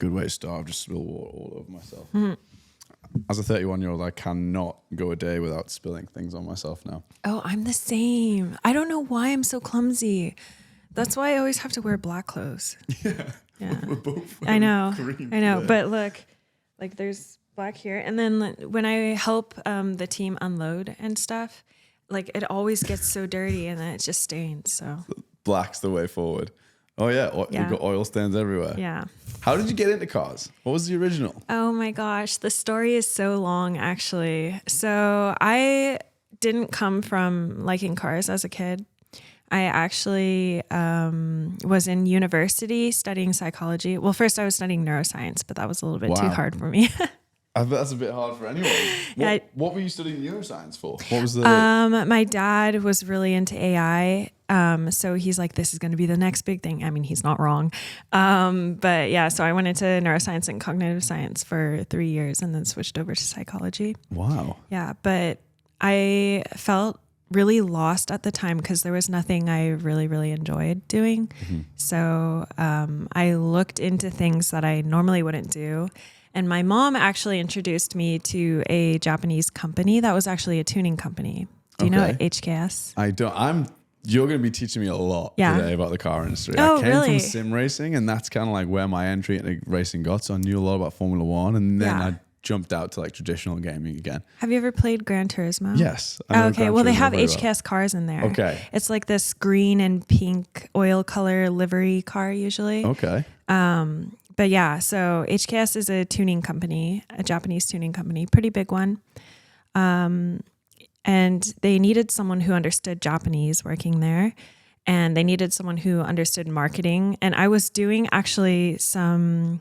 Good way to start. I've just spilled water all over myself. Mm. As a 31-year-old, I cannot go a day without spilling things on myself now. Oh, I'm the same. I don't know why I'm so clumsy. That's why I always have to wear black clothes. Yeah. We're both I know. green I know. today. But look, like there's black here. And then when I help the team unload and stuff, like it always gets so dirty and then it just stains. So Black's the way forward. Oh, yeah. Yeah. You've got oil stains everywhere. yeah. How did you get into cars? What was the original? Oh my gosh, the story is so long actually. So I didn't come from liking cars as a kid. I actually was in university studying psychology. Well, first I was studying neuroscience, but that was a little bit too Wow. hard for me. I bet that's a bit hard for anyone. Yeah, What were you studying neuroscience for? What was the... my dad was really into AI. So he's like, this is going to be the next big thing. I mean, he's not wrong. But yeah, so I went into neuroscience and cognitive science for 3 years and then switched over to psychology. Wow. Yeah, but I felt really lost at the time because there was nothing I really, really enjoyed doing. Mm-hmm. So I looked into things that I normally wouldn't do. And my mom actually introduced me to a Japanese company that was actually a tuning company. Do you know Okay. HKS? I don't... You're going to be teaching me a lot Yeah. today about the car industry. Oh, I came really? from sim racing, and that's kind of like where my entry into racing got. So I knew a lot about Formula One, and then Yeah. I jumped out to like traditional gaming again. Have you ever played Gran Turismo? Yes. I Oh, know okay. Gran Well, they Turismo have very well. HKS cars in there. Okay. It's like this green and pink oil color livery car usually. Okay. But yeah, so HKS is a tuning company, a Japanese tuning company, pretty big one. And they needed someone who understood Japanese working there. And they needed someone who understood marketing. And I was doing actually some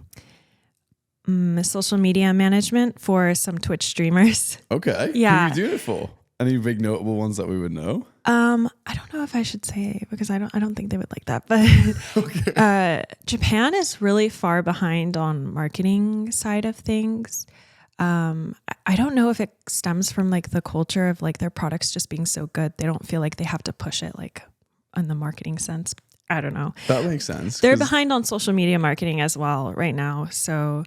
social media management for some Twitch streamers. Okay. Yeah. Who are you doing it for? Any big notable ones that we would know? I don't know if I should say because I don't think they would like that. But Japan is really far behind on marketing side of things. I don't know if it stems from like the culture of like their products just being so good. They don't feel like they have to push it like in the marketing sense. I don't know. That makes sense. They're 'cause- behind on social media marketing as well right now. So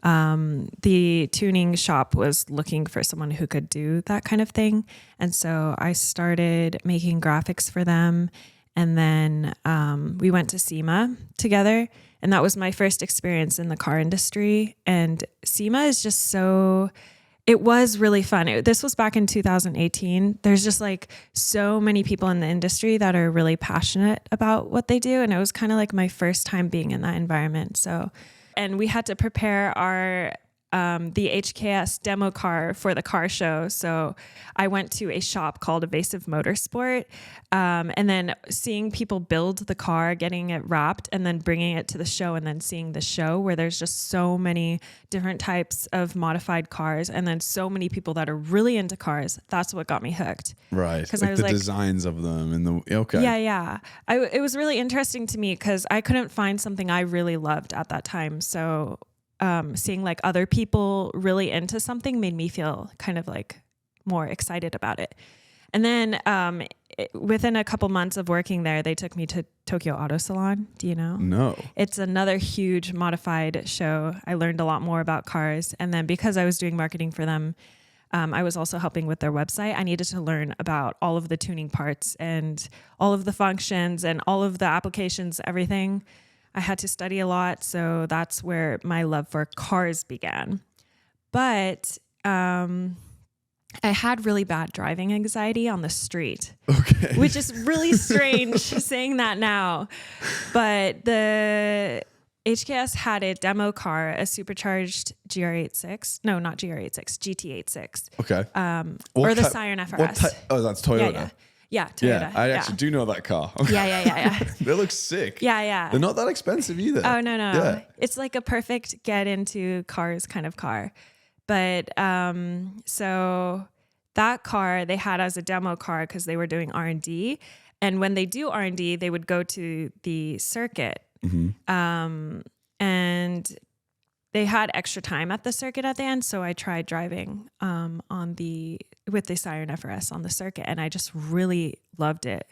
the tuning shop was looking for someone who could do that kind of thing. And so I started making graphics for them. And then we went to SEMA together. And that was my first experience in the car industry. And SEMA is just so... It was really fun. This was back in 2018. There's just like so many people in the industry that are really passionate about what they do. And it was kind of like my first time being in that environment. So, and we had to prepare our, the HKS demo car for the car show. So I went to a shop called Evasive Motorsport, and then seeing people build the car, getting it wrapped, and then bringing it to the show, and then seeing the show where there's just so many different types of modified cars, and then so many people that are really into cars. That's what got me hooked. Right. 'Cause Like I was the like- designs of them and the... Okay. Yeah. It was really interesting to me because I couldn't find something I really loved at that time. So seeing like other people really into something made me feel kind of like more excited about it. And then within a couple months of working there, they took me to Tokyo Auto Salon. Do you know? No. It's another huge modified show. I learned a lot more about cars. And then because I was doing marketing for them, I was also helping with their website. I needed to learn about all of the tuning parts and all of the functions and all of the applications, everything. I had to study a lot. So that's where my love for cars began. But I had really bad driving anxiety on the street, Okay. which is really strange saying that now. But the HKS had a demo car, a supercharged GR86. No, not GR86, GT86. Okay. Or the type- Siren what FRS. type- Oh, that's Toyota. Yeah, Toyota. Yeah, I actually do know that car. Yeah. They look sick. Yeah. They're not that expensive either. Oh, no. Yeah. It's like a perfect get into cars kind of car. But so that car they had as a demo car because they were doing R&D. And when they do R&D, they would go to the circuit. Mm-hmm. And they had extra time at the circuit at the end. So I tried driving with the Siren FRS on the circuit. And I just really loved it.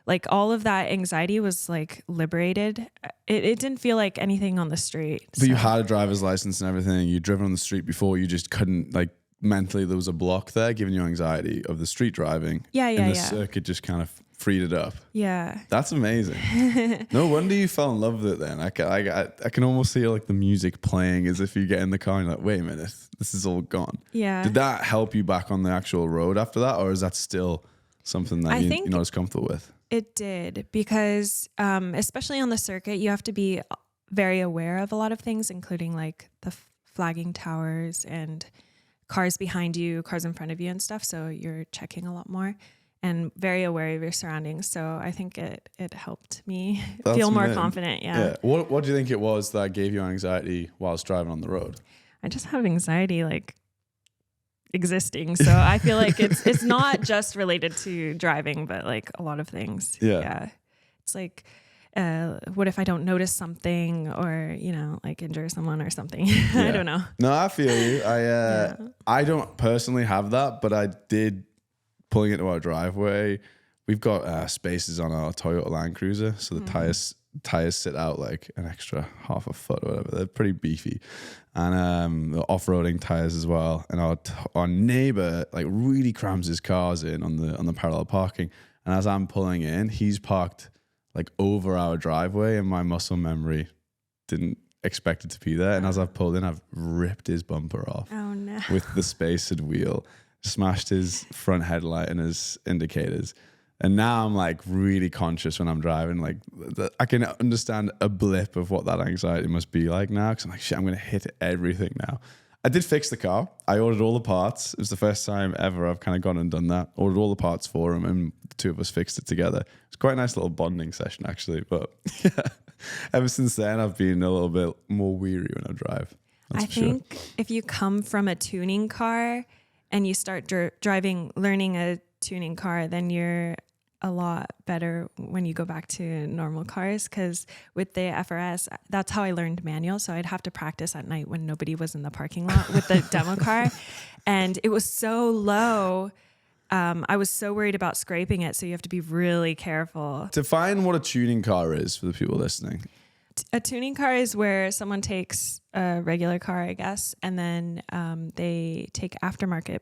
like all of that anxiety was like liberated. It didn't feel like anything on the street. But you had a driver's license and everything. You'd driven on the street before. You just couldn't, like, mentally there was a block there giving you anxiety of the street driving. And the circuit just kind of freed it up. Yeah. That's amazing. No wonder you fell in love with it then. I can almost see like the music playing as if you get in the car and you're like, wait a minute, this is all gone. Yeah. Did that help you back on the actual road after that? Or is that still something that you're not as comfortable with? It did, because especially on the circuit, you have to be very aware of a lot of things, including like the flagging towers and cars behind you, cars in front of you and stuff. So you're checking a lot more and very aware of your surroundings. So I think it helped me feel more confident. Yeah. What do you think it was that gave you anxiety whilst driving on the road? I just have anxiety like existing. So I feel like it's not just related to driving, but like a lot of things. Yeah. It's like, what if I don't notice something, or, you know, like injure someone or something? I don't know. No, I feel you. I don't personally have that, but I did pulling into our driveway. We've got spaces on our Toyota Land Cruiser, so the tires sit out like an extra half a foot or whatever. They're pretty beefy, and the off-roading tires as well. And our neighbor like really crams his cars in on the parallel parking, and as I'm pulling in, he's parked like over our driveway, and my muscle memory didn't expect it to be there. And as I've pulled in, I've ripped his bumper off. Oh no! With the spacered wheel, smashed his front headlight and his indicators. And now I'm like really conscious when I'm driving. Like I can understand a blip of what that anxiety must be like now, because I'm like, shit, I'm going to hit everything now. I did fix the car. I ordered all the parts. It was the first time ever I've kind of gone and done that. Ordered all the parts for him, and the two of us fixed it together. It's quite a nice little bonding session, actually. But yeah, ever since then, I've been a little bit more weary when I drive. I think if you come from a tuning car and you start learning a tuning car, then you're a lot better when you go back to normal cars, because with the FRS, that's how I learned manual. So I'd have to practice at night when nobody was in the parking lot with the demo car, and it was so low. I was so worried about scraping it. So you have to be really careful. Define what a tuning car is for the people listening. A tuning car is where someone takes a regular car, I guess, and then they take aftermarket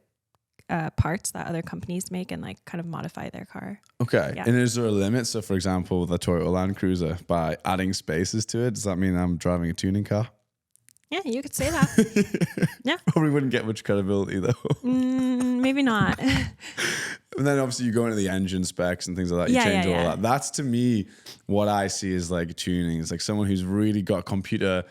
parts that other companies make and like kind of modify their car. Okay. Yeah. And is there a limit? So for example, the Toyota Land Cruiser, by adding spaces to it, does that mean I'm driving a tuning car? Yeah, you could say that. Yeah. Probably wouldn't get much credibility though. Maybe not. And then obviously you go into the engine specs and things like that. You change all that. That's to me what I see as like tuning. It's like someone who's really got a computer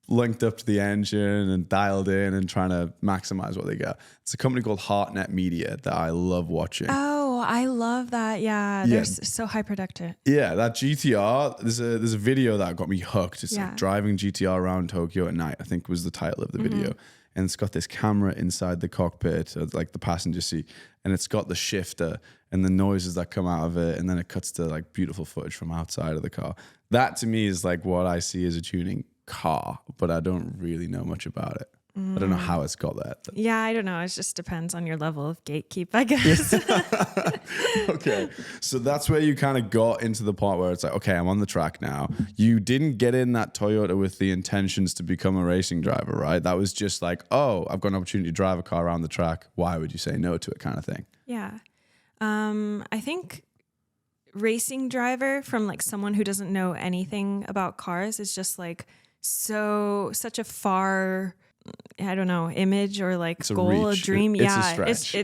linked up to the engine and dialed in and trying to maximize what they got. It's a company called HeartNet Media that I love watching. Oh, I love that. Yeah, they're so high productive. Yeah, that GTR, there's a video that got me hooked. It's like driving GTR around Tokyo at night, I think was the title of the video. And it's got this camera inside the cockpit, like the passenger seat, and it's got the shifter and the noises that come out of it, and then it cuts to like beautiful footage from outside of the car. That to me is like what I see as a tuning car, but I don't really know much about it. I don't know how it's got that. Yeah, I don't know. It just depends on your level of gatekeep, I guess. Okay. So that's where you kind of got into the part where it's like, okay, I'm on the track now. You didn't get in that Toyota with the intentions to become a racing driver, right? That was just like, oh, I've got an opportunity to drive a car around the track. Why would you say no to it kind of thing? Yeah. I think racing driver, from like someone who doesn't know anything about cars, is just like such a far, I don't know, image or like goal, a dream. It's a stretch.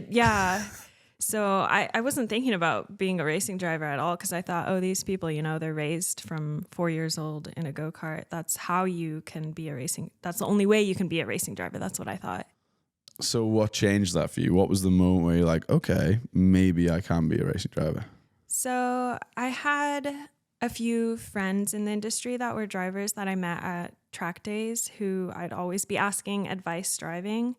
So I wasn't thinking about being a racing driver at all, because I thought, oh, these people, you know, they're raised from 4 years old in a go-kart. That's how you can be that's the only way you can be a racing driver. That's what I thought. So what changed that for you? What was the moment where you're like, okay, maybe I can be a racing driver? So I had a few friends in the industry that were drivers that I met at track days who I'd always be asking advice driving.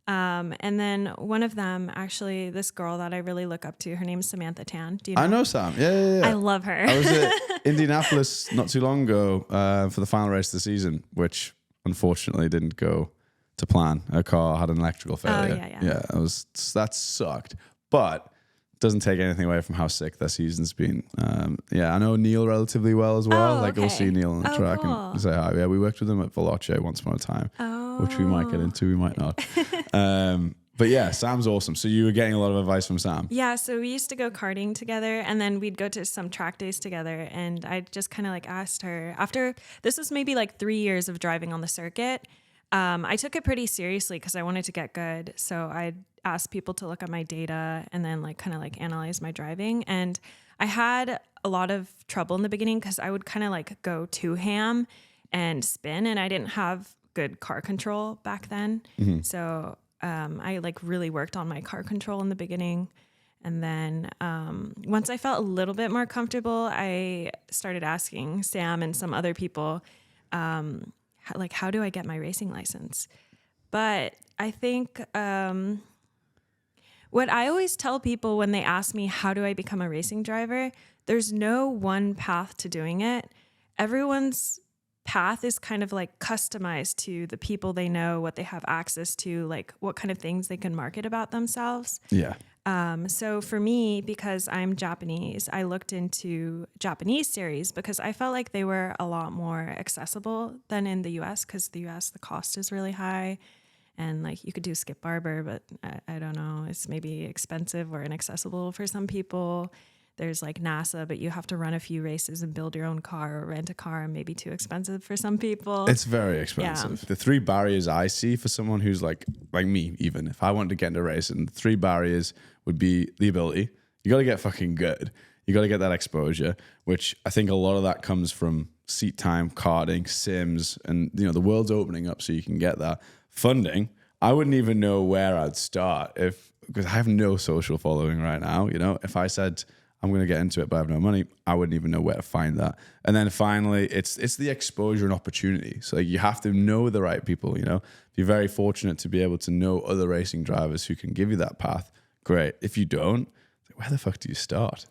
And then one of them, actually, this girl that I really look up to, her name's Samantha Tan. Do you know? I know Sam. Yeah. I love her. I was at Indianapolis not too long ago for the final race of the season, which unfortunately didn't go to plan. Her car had an electrical failure. Yeah. That sucked. But doesn't take anything away from how sick their season's been. I know Neil relatively well as well. Oh, We'll okay. see Neil on the track cool. and say hi. Yeah, we worked with him at Veloce once upon a time, which we might get into, we might not. But yeah, Sam's awesome. So you were getting a lot of advice from Sam. Yeah, so we used to go karting together, and then we'd go to some track days together, and I just kind of like asked her, after, this was maybe like 3 years of driving on the circuit, I took it pretty seriously because I wanted to get good. So I asked people to look at my data and then like kind of like analyze my driving. And I had a lot of trouble in the beginning because I would kind of like go too ham and spin, and I didn't have good car control back then. So I like really worked on my car control in the beginning. And then once I felt a little bit more comfortable, I started asking Sam and some other people, how do I get my racing license? But I think what I always tell people when they ask me, how do I become a racing driver? There's no one path to doing it. Everyone's path is kind of like customized to the people they know, what they have access to, like what kind of things they can market about themselves. Yeah. So for me, because I'm Japanese, I looked into Japanese series because I felt like they were a lot more accessible than in the US, because the US, the cost is really high. And like you could do Skip Barber, but I don't know, it's maybe expensive or inaccessible for some people. There's like NASA, but you have to run a few races and build your own car or rent a car, and maybe too expensive for some people. It's very expensive. Yeah. The 3 barriers I see for someone who's like me, even if I wanted to get into racing, the 3 barriers would be the ability. You got to get fucking good. You got to get that exposure, which I think a lot of that comes from seat time, karting, sims, and the world's opening up so you can get that. Funding, I wouldn't even know where I'd start because I have no social following right now. If I said I'm going to get into it but I have no money, I wouldn't even know where to find that. And then finally, it's the exposure and opportunity. So you have to know the right people. If you're very fortunate to be able to know other racing drivers who can give you that path, great. If you don't, where the fuck do you start?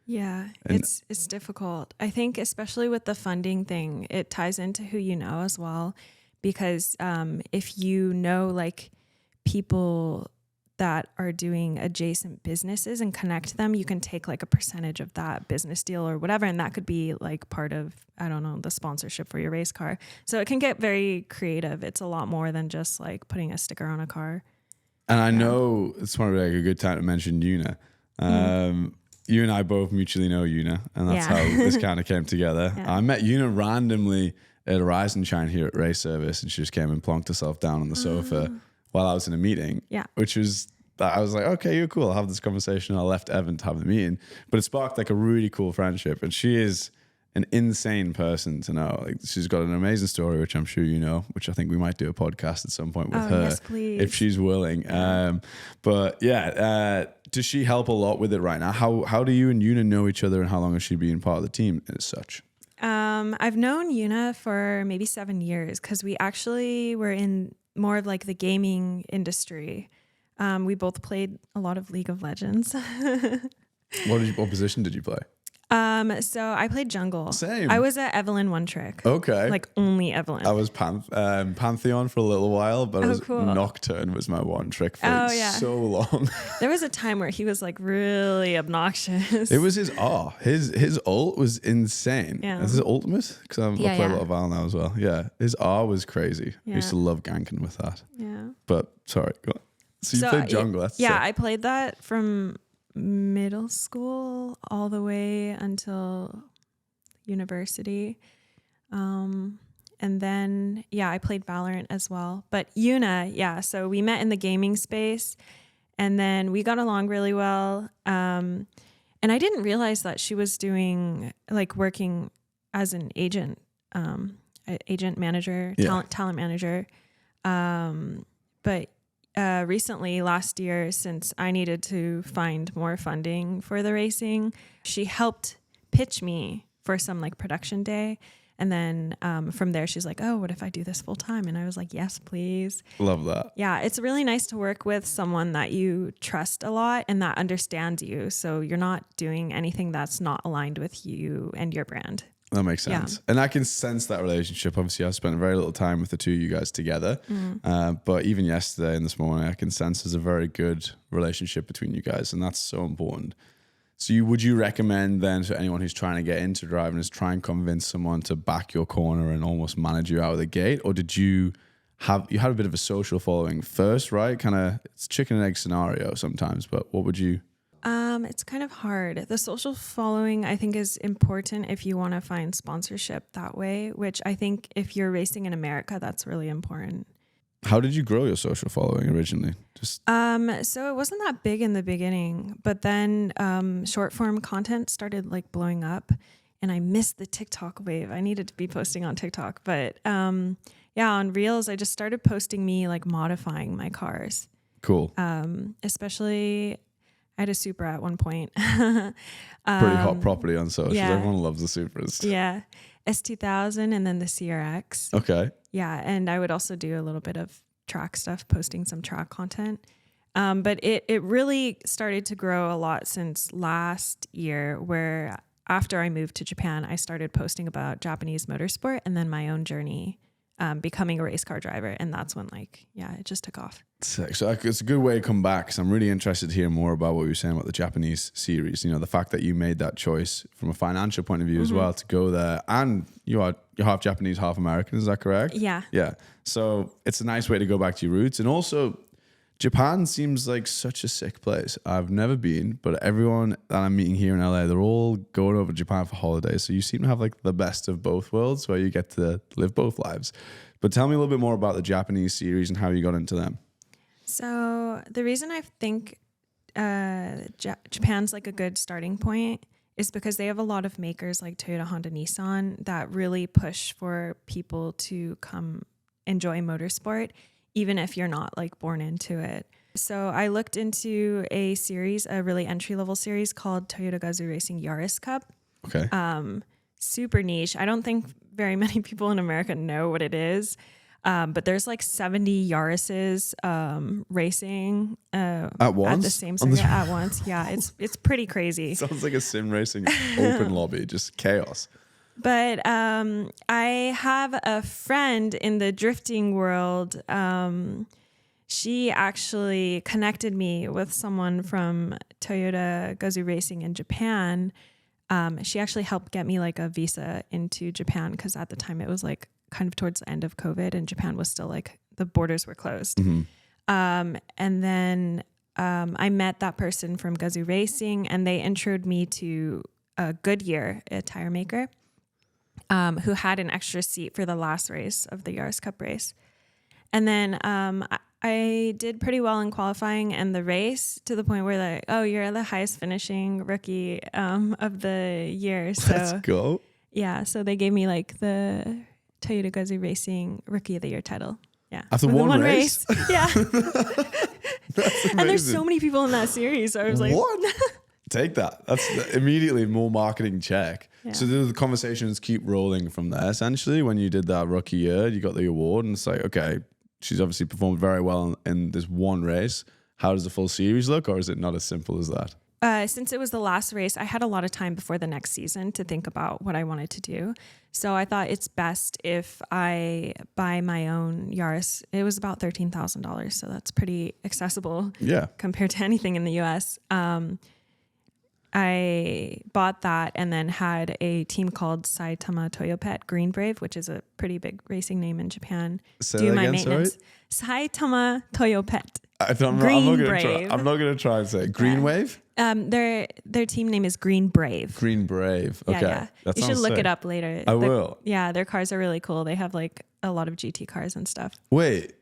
Yeah, it's difficult. I think especially with the funding thing, it ties into who you know as well. Because if you know like people that are doing adjacent businesses and connect them, you can take like a percentage of that business deal or whatever. And that could be like part of, I don't know, the sponsorship for your race car. So it can get very creative. It's a lot more than just like putting a sticker on a car. And I know it's probably like a good time to mention Una. You and I both mutually know Una, and that's how this kind of came together. I met Una randomly at a Rise and Shine here at Race Service, and she just came and plonked herself down on the sofa while I was in a meeting. Yeah. Which was, I was like, okay, you're cool. I'll have this conversation. I left Evan to have the meeting, but it sparked like a really cool friendship. And she is an insane person to know. Like, she's got an amazing story, which I'm sure you know, which I think we might do a podcast at some point with her, yes, please, if she's willing. Does she help a lot with it right now? How do you and Una know each other, and how long has she been part of the team as such? I've known Una for maybe 7 years because we actually were in more of like the gaming industry. We both played a lot of League of Legends. What position did you play? So I played jungle. Same. I was at Evelyn one trick. Okay. Like only Evelyn. I was Pantheon for a little while, but Nocturne was my one trick for so long. There was a time where he was like really obnoxious. It was his R. His ult was insane. Yeah. Is it ultimate? Because I play a lot of Val now as well. Yeah. His R was crazy. I used to love ganking with that. Yeah. But sorry, go on. So you played jungle. That's sick. I played that from middle school all the way until university. And then, I played Valorant as well. But Una, so we met in the gaming space, and then we got along really well. And I didn't realize that she was doing, like, working as an agent manager, talent manager. But recently, last year, since I needed to find more funding for the racing, she helped pitch me for some like production day. And then from there, she's like, oh, what if I do this full time? And I was like, yes, please. Love that. Yeah, it's really nice to work with someone that you trust a lot and that understands you. So you're not doing anything that's not aligned with you and your brand. That makes sense. And I can sense that relationship. Obviously, I've spent very little time with the two of you guys together. But even yesterday and this morning, I can sense there's a very good relationship between you guys. And that's so important. So would you recommend then to anyone who's trying to get into driving is try and convince someone to back your corner and almost manage you out of the gate? Or did you had a bit of a social following first, right? Kind of, it's chicken and egg scenario sometimes, but what would you... It's kind of hard. The social following, I think, is important if you want to find sponsorship that way, which I think if you're racing in America, that's really important. How did you grow your social following originally? So it wasn't that big in the beginning, but then short form content started like blowing up, and I missed the TikTok wave. I needed to be posting on TikTok, but on Reels, I just started posting me like modifying my cars. Cool. Especially... I had a Supra at one point. Pretty hot property on socials. Yeah. Everyone loves the Supras. Yeah. S2000 and then the CRX. Okay. Yeah. And I would also do a little bit of track stuff, posting some track content. But it really started to grow a lot since last year, where after I moved to Japan, I started posting about Japanese motorsport and then my own journey becoming a race car driver. And that's when it just took off. Sick. So it's a good way to come back, because I'm really interested to hear more about what you were saying about the Japanese series. You know, the fact that you made that choice from a financial point of view as well to go there, and you're half Japanese, half American. Is that correct? Yeah. Yeah. So it's a nice way to go back to your roots. And also, Japan seems like such a sick place. I've never been, but everyone that I'm meeting here in LA, they're all going over to Japan for holidays. So you seem to have like the best of both worlds, where you get to live both lives. But tell me a little bit more about the Japanese series and how you got into them. So the reason I think Japan's like a good starting point is because they have a lot of makers like Toyota, Honda, Nissan that really push for people to come enjoy motorsport, even if you're not like born into it. So I looked into a series, a really entry-level series called Toyota Gazoo Racing Yaris Cup. Okay. Super niche. I don't think very many people in America know what it is. But there's like 70 Yaris's racing at once? at the same circuit at once. Yeah, it's pretty crazy. Sounds like a sim racing open lobby, just chaos. But I have a friend in the drifting world. She actually connected me with someone from Toyota Gazoo Racing in Japan. She actually helped get me like a visa into Japan, because at the time it was like kind of towards the end of COVID, and Japan was still like the borders were closed. And then I met that person from Gazoo Racing, and they introduced me to Goodyear, a tire maker, who had an extra seat for the last race of the Yaris Cup race. And then I did pretty well in qualifying and the race, to the point where like, oh, you're the highest finishing rookie of the year. So let's go. Yeah, so they gave me like the Toyota Gazoo Racing Rookie of the Year title. Yeah. After one race? Yeah. That's amazing. And there's so many people in that series. So I was like, what? Take that. That's immediately more marketing check. Yeah. So the conversations keep rolling from there. Essentially, when you did that rookie year, you got the award, and it's like, okay, she's obviously performed very well in this one race. How does the full series look, or is it not as simple as that? Since it was the last race, I had a lot of time before the next season to think about what I wanted to do. So I thought it's best if I buy my own Yaris. It was about $13,000, so that's pretty accessible compared to anything in the US. I bought that and then had a team called Saitama Toyopet Green Brave, which is a pretty big racing name in Japan. Say that again, maintenance. Sorry? Saitama Toyopet. I'm not gonna try and say it. Green Wave. Their team name is Green Brave. Green Brave. Okay, yeah. You should look it up later. I will. Yeah, their cars are really cool. They have like a lot of GT cars and stuff. Wait,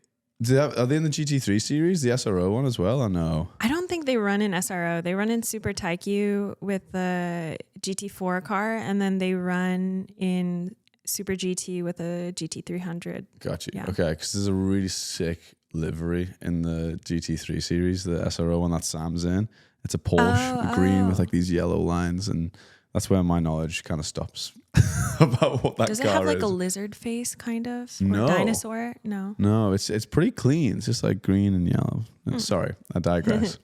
are they in the GT3 series, the SRO one as well, or no? I don't think they run in SRO. They run in Super Taikyu with the GT4 car, and then they run in Super GT with a GT300. Gotcha. Yeah. Okay, because there's a really sick livery in the GT3 series, the SRO one that Sam's in. It's a Porsche green with like these yellow lines, and that's where my knowledge kind of stops about what that car is. Does it have like a lizard face kind of? No. Or dinosaur? No. No, it's pretty clean. It's just like green and yellow. Sorry, I digress.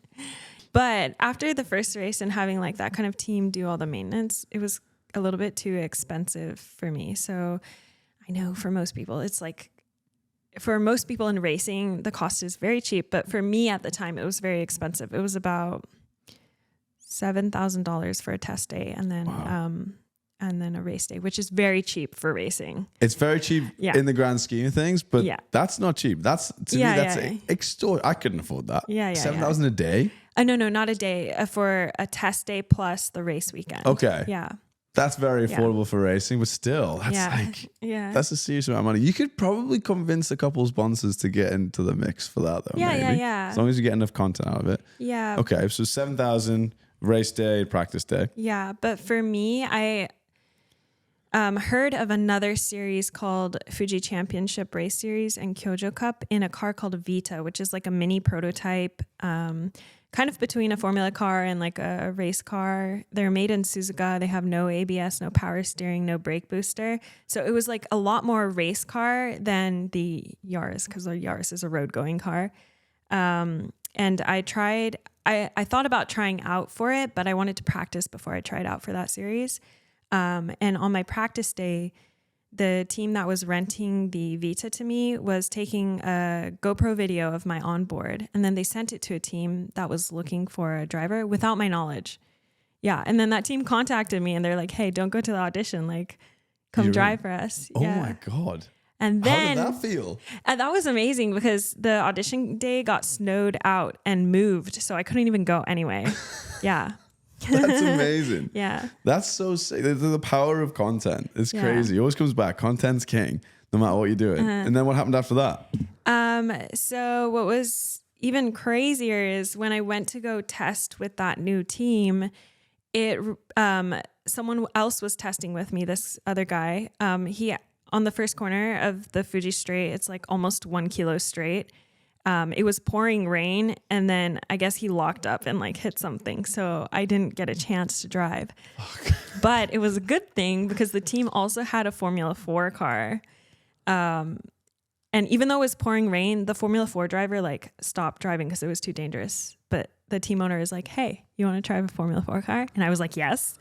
But after the first race and having like that kind of team do all the maintenance, it was a little bit too expensive for me. So I know for most people, it's like, for most people in racing, the cost is very cheap. But for me at the time, it was very expensive. It was about $7,000 for a test day, and then a race day, which is very cheap for racing. It's very cheap in the grand scheme of things, but that's not cheap. That's to me, that's I couldn't afford that. $7,000 a day. No, not a day, for a test day plus the race weekend. Okay. Yeah. That's very affordable for racing, but still, that's that's a serious amount of money. You could probably convince a couple of sponsors to get into the mix for that, though. Maybe. As long as you get enough content out of it. Yeah. Okay, so 7,000 race day, practice day. Yeah, but for me, I heard of another series called Fuji Championship Race Series and Kyojo Cup in a car called Vita, which is like a mini prototype, kind of between a Formula car and like a race car. They're made in Suzuka. They have no ABS, no power steering, no brake booster. So it was like a lot more race car than the Yaris, because the Yaris is a road going car. And I thought about trying out for it, but I wanted to practice before I tried out for that series. And on my practice day, the team that was renting the Vita to me was taking a GoPro video of my onboard, and then they sent it to a team that was looking for a driver without my knowledge. Yeah. And then that team contacted me and they're like, hey, don't go to the audition. Like, come drive for us. Oh my God. And then how did that feel? And that was amazing because the audition day got snowed out and moved. So I couldn't even go anyway. Yeah. That's amazing. Yeah. That's so sick. The power of content. It's crazy. It always comes back. Content's king, no matter what you're doing. And then what happened after that? So what was even crazier is when I went to go test with that new team, someone else was testing with me, this other guy. He, on the first corner of the Fuji straight, it's like almost 1 kilo straight. It was pouring rain, and then I guess he locked up and like hit something. So I didn't get a chance to drive. But it was a good thing because the team also had a Formula 4 car. And even though it was pouring rain, the Formula 4 driver like stopped driving because it was too dangerous. But the team owner is like, hey, you want to drive a Formula 4 car? And I was like, yes.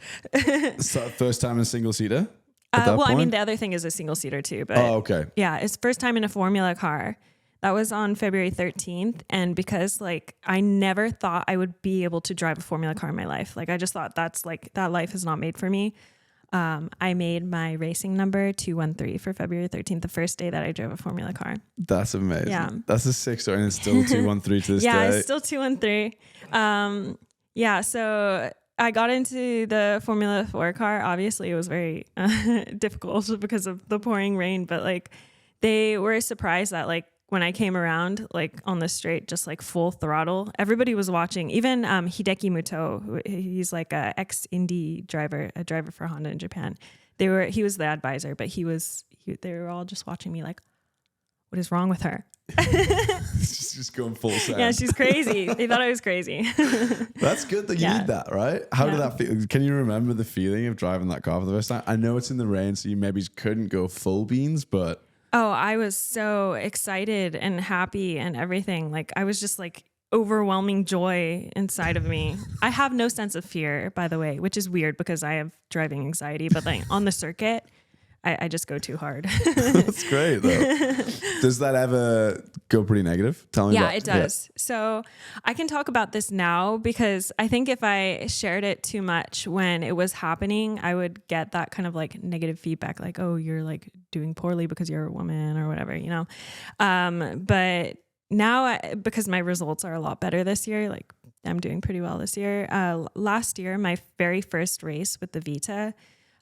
So first time in a single seater? I mean, the other thing is a single seater too. But okay. Yeah, it's first time in a Formula car. That was on February 13th. And because like, I never thought I would be able to drive a Formula car in my life. Like, I just thought that's like, that life is not made for me. I made my racing number 213 for February 13th, the first day that I drove a Formula car. That's amazing. Yeah. That's a sick story, and it's still 213 to this day. Yeah, it's still 213. Yeah, so I got into the Formula 4 car. Obviously, it was very difficult because of the pouring rain, but like they were surprised that like when I came around, like on the straight, just like full throttle, everybody was watching. Even Hideki Muto, he's like a ex-Indy driver, a driver for Honda in Japan. He was the advisor, but they were all just watching me like, what is wrong with her? She's just going full send. Yeah, she's crazy. They thought I was crazy. That's good that you need that, right? How did that feel? Can you remember the feeling of driving that car for the first time? I know it's in the rain, so you maybe couldn't go full beans, but... Oh, I was so excited and happy and everything. Like, I was just like overwhelming joy inside of me. I have no sense of fear, by the way, which is weird because I have driving anxiety, but like on the circuit, I just go too hard. That's great though. Does that ever go pretty negative? Tell me about it. Yeah, it does. So I can talk about this now because I think if I shared it too much when it was happening, I would get that kind of like negative feedback, like, oh, you're like doing poorly because you're a woman or whatever, you know? But now because my results are a lot better this year, like I'm doing pretty well this year. Last year, my very first race with the Vita,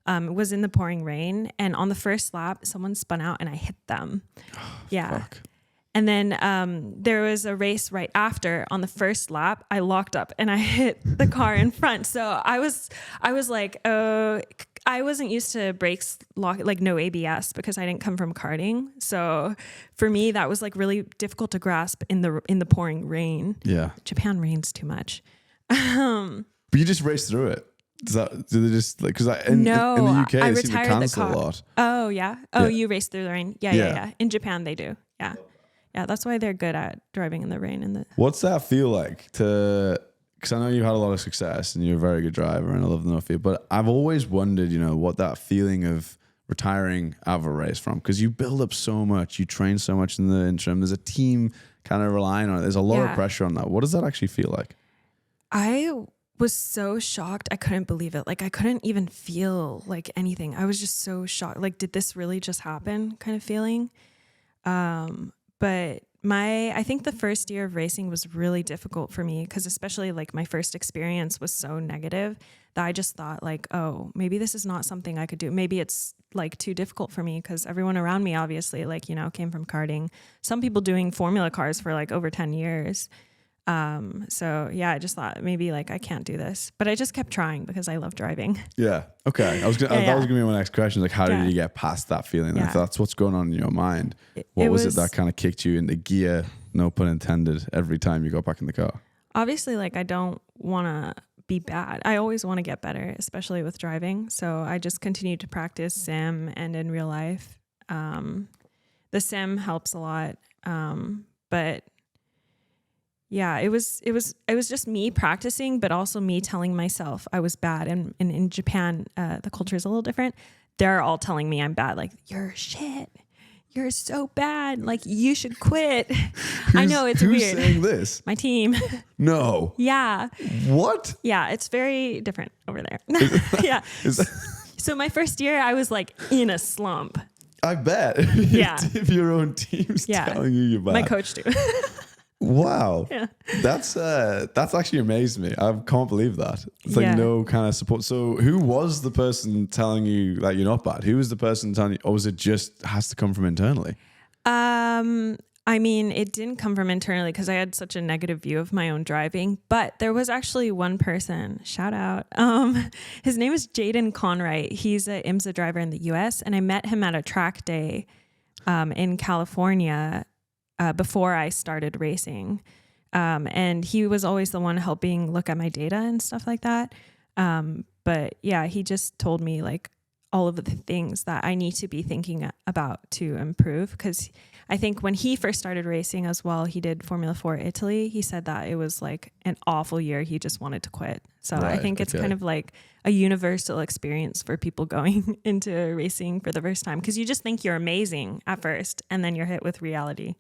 was in the pouring rain, and on the first lap, someone spun out and I hit them. Fuck. And then there was a race right after. On the first lap, I locked up and I hit the car in front. So I was like, oh, I wasn't used to brakes like no ABS because I didn't come from karting. So for me, that was like really difficult to grasp in the pouring rain. Yeah, Japan rains too much. But you just raced through it. Do they just like, because in the UK I they seem to cancel a lot. Oh yeah. Oh, you race through the rain. Yeah. In Japan they do. Yeah. That's why they're good at driving in the rain. What's that feel like because because I know you had a lot of success and you're a very good driver and I love the know for you, but I've always wondered, you know, what that feeling of retiring out of a race from, because you build up so much, you train so much in the interim. There's a team kind of relying on it. There's a lot of pressure on that. What does that actually feel like? I was so shocked. I couldn't believe it. Like I couldn't even feel like anything. I was just so shocked. Like, did this really just happen kind of feeling? But I think the first year of racing was really difficult for me because especially like my first experience was so negative that I just thought like, oh, maybe this is not something I could do. Maybe it's like too difficult for me because everyone around me obviously like, you know, came from karting. Some people doing formula cars for like over 10 years. So yeah, I just thought maybe like I can't do this, but I just kept trying because I love driving. Yeah. Okay. That was gonna be my next question. Like, how did you get past that feeling? If that's what's going on in your mind, what was it that kind of kicked you into gear? No pun intended. Every time you got back in the car. Obviously, like I don't want to be bad. I always want to get better, especially with driving. So I just continued to practice sim and in real life. The sim helps a lot. But yeah, it was just me practicing, but also me telling myself I was bad. And in Japan, the culture is a little different. They're all telling me I'm bad. Like, you're shit. You're so bad. Like, you should quit. I know it's weird. Who's saying this? My team. No. Yeah. What? Yeah, it's very different over there. Yeah. So my first year, I was like in a slump. I bet. Yeah. If your own team's telling you're bad. My coach too. Wow. Yeah. That's actually amazed me. I can't believe that. It's like no kind of support. So who was the person telling you that you're not bad? Who was the person telling you, or was it just has to come from internally? I mean, it didn't come from internally because I had such a negative view of my own driving, but there was actually one person, shout out. His name is Jaden Conright. He's an IMSA driver in the US, and I met him at a track day in California before I started racing. And he was always the one helping look at my data and stuff like that. But yeah, he just told me like all of the things that I need to be thinking about to improve. Because I think when he first started racing as well, he did Formula 4 Italy. He said that it was like an awful year. He just wanted to quit. So I think it's kind of like a universal experience for people going into racing for the first time. Because you just think you're amazing at first, and then you're hit with reality.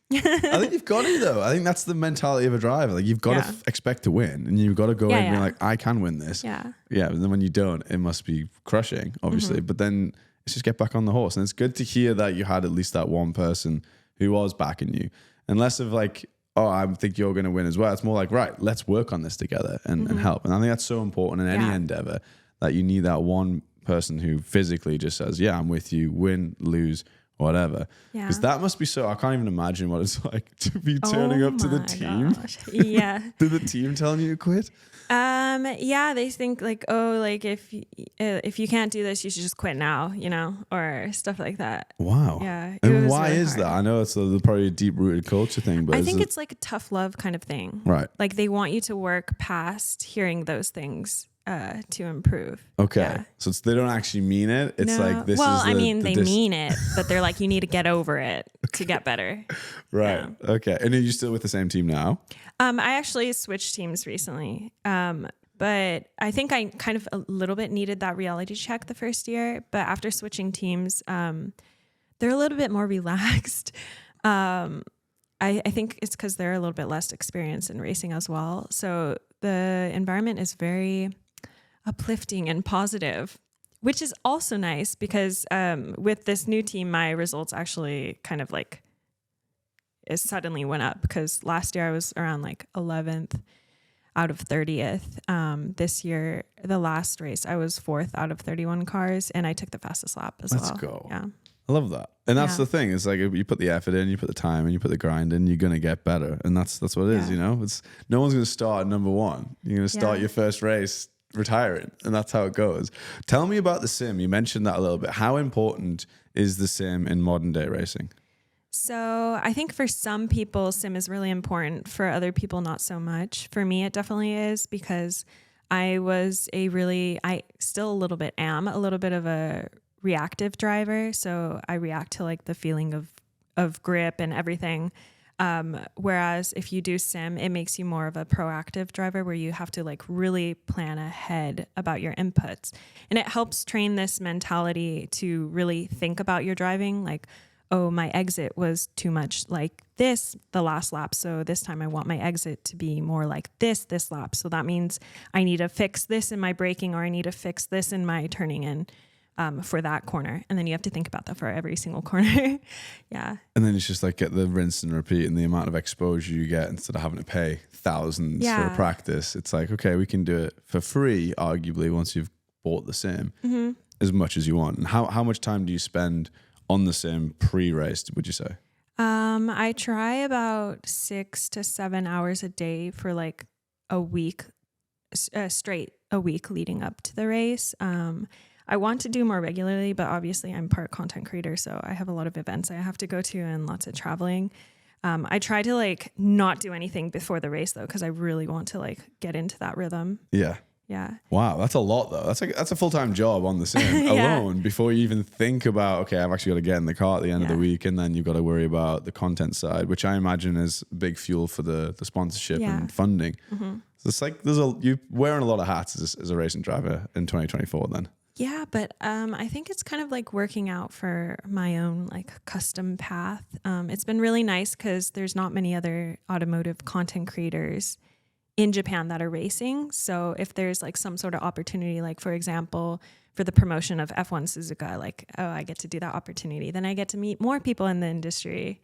I think you've got to though. I think that's the mentality of a driver. Like you've got to expect to win, and you've got to go in and be like, I can win this. Yeah. And then when you don't, it must be crushing, obviously. But then it's just get back on the horse, and it's good to hear that you had at least that one person who was backing you, and less of like, oh, I think you're going to win as well. It's more like, right, let's work on this together and help. And I think that's so important in any endeavor, that you need that one person who physically just says, yeah, I'm with you, win, lose, whatever. Because that must be so, I can't even imagine what it's like to be turning up to the team. Gosh. Yeah. To the team telling you to quit? Yeah, they think like, oh, like if you can't do this, you should just quit now, you know, or stuff like that. Wow. Yeah. And why really is hard. That? I know it's probably a deep-rooted culture thing, but I think it's like a tough love kind of thing. Right. Like they want you to work past hearing those things to improve. Okay. Yeah. So they don't actually mean it. It's like this well, is they mean it, but they're like, you need to get over it to get better. Right. Yeah. Okay. And are you still with the same team now? I actually switched teams recently. But I think I kind of a little bit needed that reality check the first year. But after switching teams, they're a little bit more relaxed. I think it's because they're a little bit less experienced in racing as well. So the environment is very uplifting and positive, which is also nice because with this new team, my results actually kind of like it suddenly went up because last year I was around like 11th out of 30th. This year, the last race, I was 4th out of 31 cars, and I took the fastest lap as well. Let's go. Yeah. I love that. And that's the thing. It's like you put the effort in, you put the time in, you put the grind in, you're going to get better. And that's what it is, you know? It's no one's going to start at number one. You're going to start your first race retiring, and that's how it goes. Tell me about the sim. You mentioned that a little bit. How important is the sim in modern day racing? So I think for some people, sim is really important. For other people, not so much. For me, it definitely is because I still a little bit of a reactive driver. So I react to like the feeling of grip and everything. Whereas if you do sim, it makes you more of a proactive driver where you have to like really plan ahead about your inputs. And it helps train this mentality to really think about your driving. Like, oh, my exit was too much like this the last lap. So this time I want my exit to be more like this lap. So that means I need to fix this in my braking, or I need to fix this in my turning in. For that corner. And then you have to think about that for every single corner. Yeah. And then it's just like get the rinse and repeat, and the amount of exposure you get instead of having to pay thousands for a practice. It's like, okay, we can do it for free, arguably, once you've bought the sim as much as you want. And how much time do you spend on the sim pre-race, would you say? I try about 6 to 7 hours a day for like a week, straight a week leading up to the race. I want to do more regularly, but obviously I'm part content creator, so I have a lot of events I have to go to and lots of traveling. I try to like not do anything before the race though, because I really want to like get into that rhythm. Yeah. Yeah. Wow, that's a lot though. That's a full-time job on the sim alone before you even think about, okay, I've actually got to get in the car at the end of the week, and then you've got to worry about the content side, which I imagine is big fuel for the sponsorship and funding. So it's like you're wearing a lot of hats as a racing driver in 2024 then. Yeah, but I think it's kind of like working out for my own like custom path. It's been really nice because there's not many other automotive content creators in Japan that are racing. So if there's like some sort of opportunity, like for example, for the promotion of F1 Suzuka, like, oh, I get to do that opportunity. Then I get to meet more people in the industry.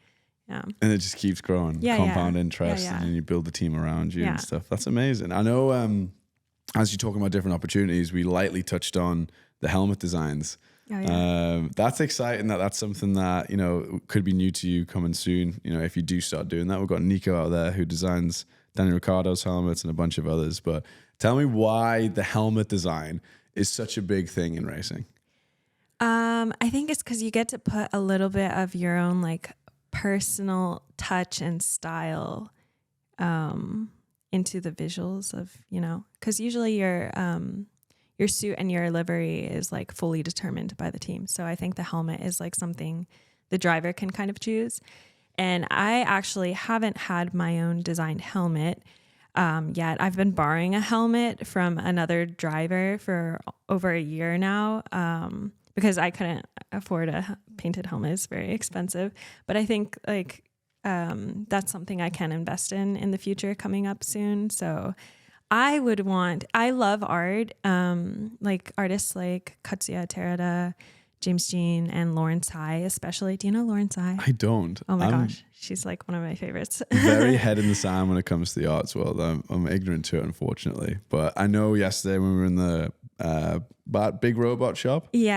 Yeah. And it just keeps growing, compound interest, and then you build the team around you and stuff. That's amazing. I know as you're talking about different opportunities, we lightly touched on the helmet designs. That's exciting. That's something that, you know, could be new to you coming soon. You know, if you do start doing that, we've got Nico out there who designs Daniel Ricciardo's helmets and a bunch of others. But tell me why the helmet design is such a big thing in racing. I think it's because you get to put a little bit of your own like personal touch and style into the visuals of, you know, because usually your suit and your livery is like fully determined by the team. So I think the helmet is like something the driver can kind of choose. And I actually haven't had my own designed helmet yet. I've been borrowing a helmet from another driver for over a year now because I couldn't afford a painted helmet. It's very expensive. But I think like that's something I can invest in the future coming up soon. So I love art, like artists like Katsuya Terada, James Jean, and Lauren Tsai especially. Do you know Lauren Tsai? I don't. Oh my gosh. She's like one of my favorites. Very head in the sand when it comes to the arts world. I'm ignorant to it, unfortunately. But I know yesterday when we were in the big robot shop, you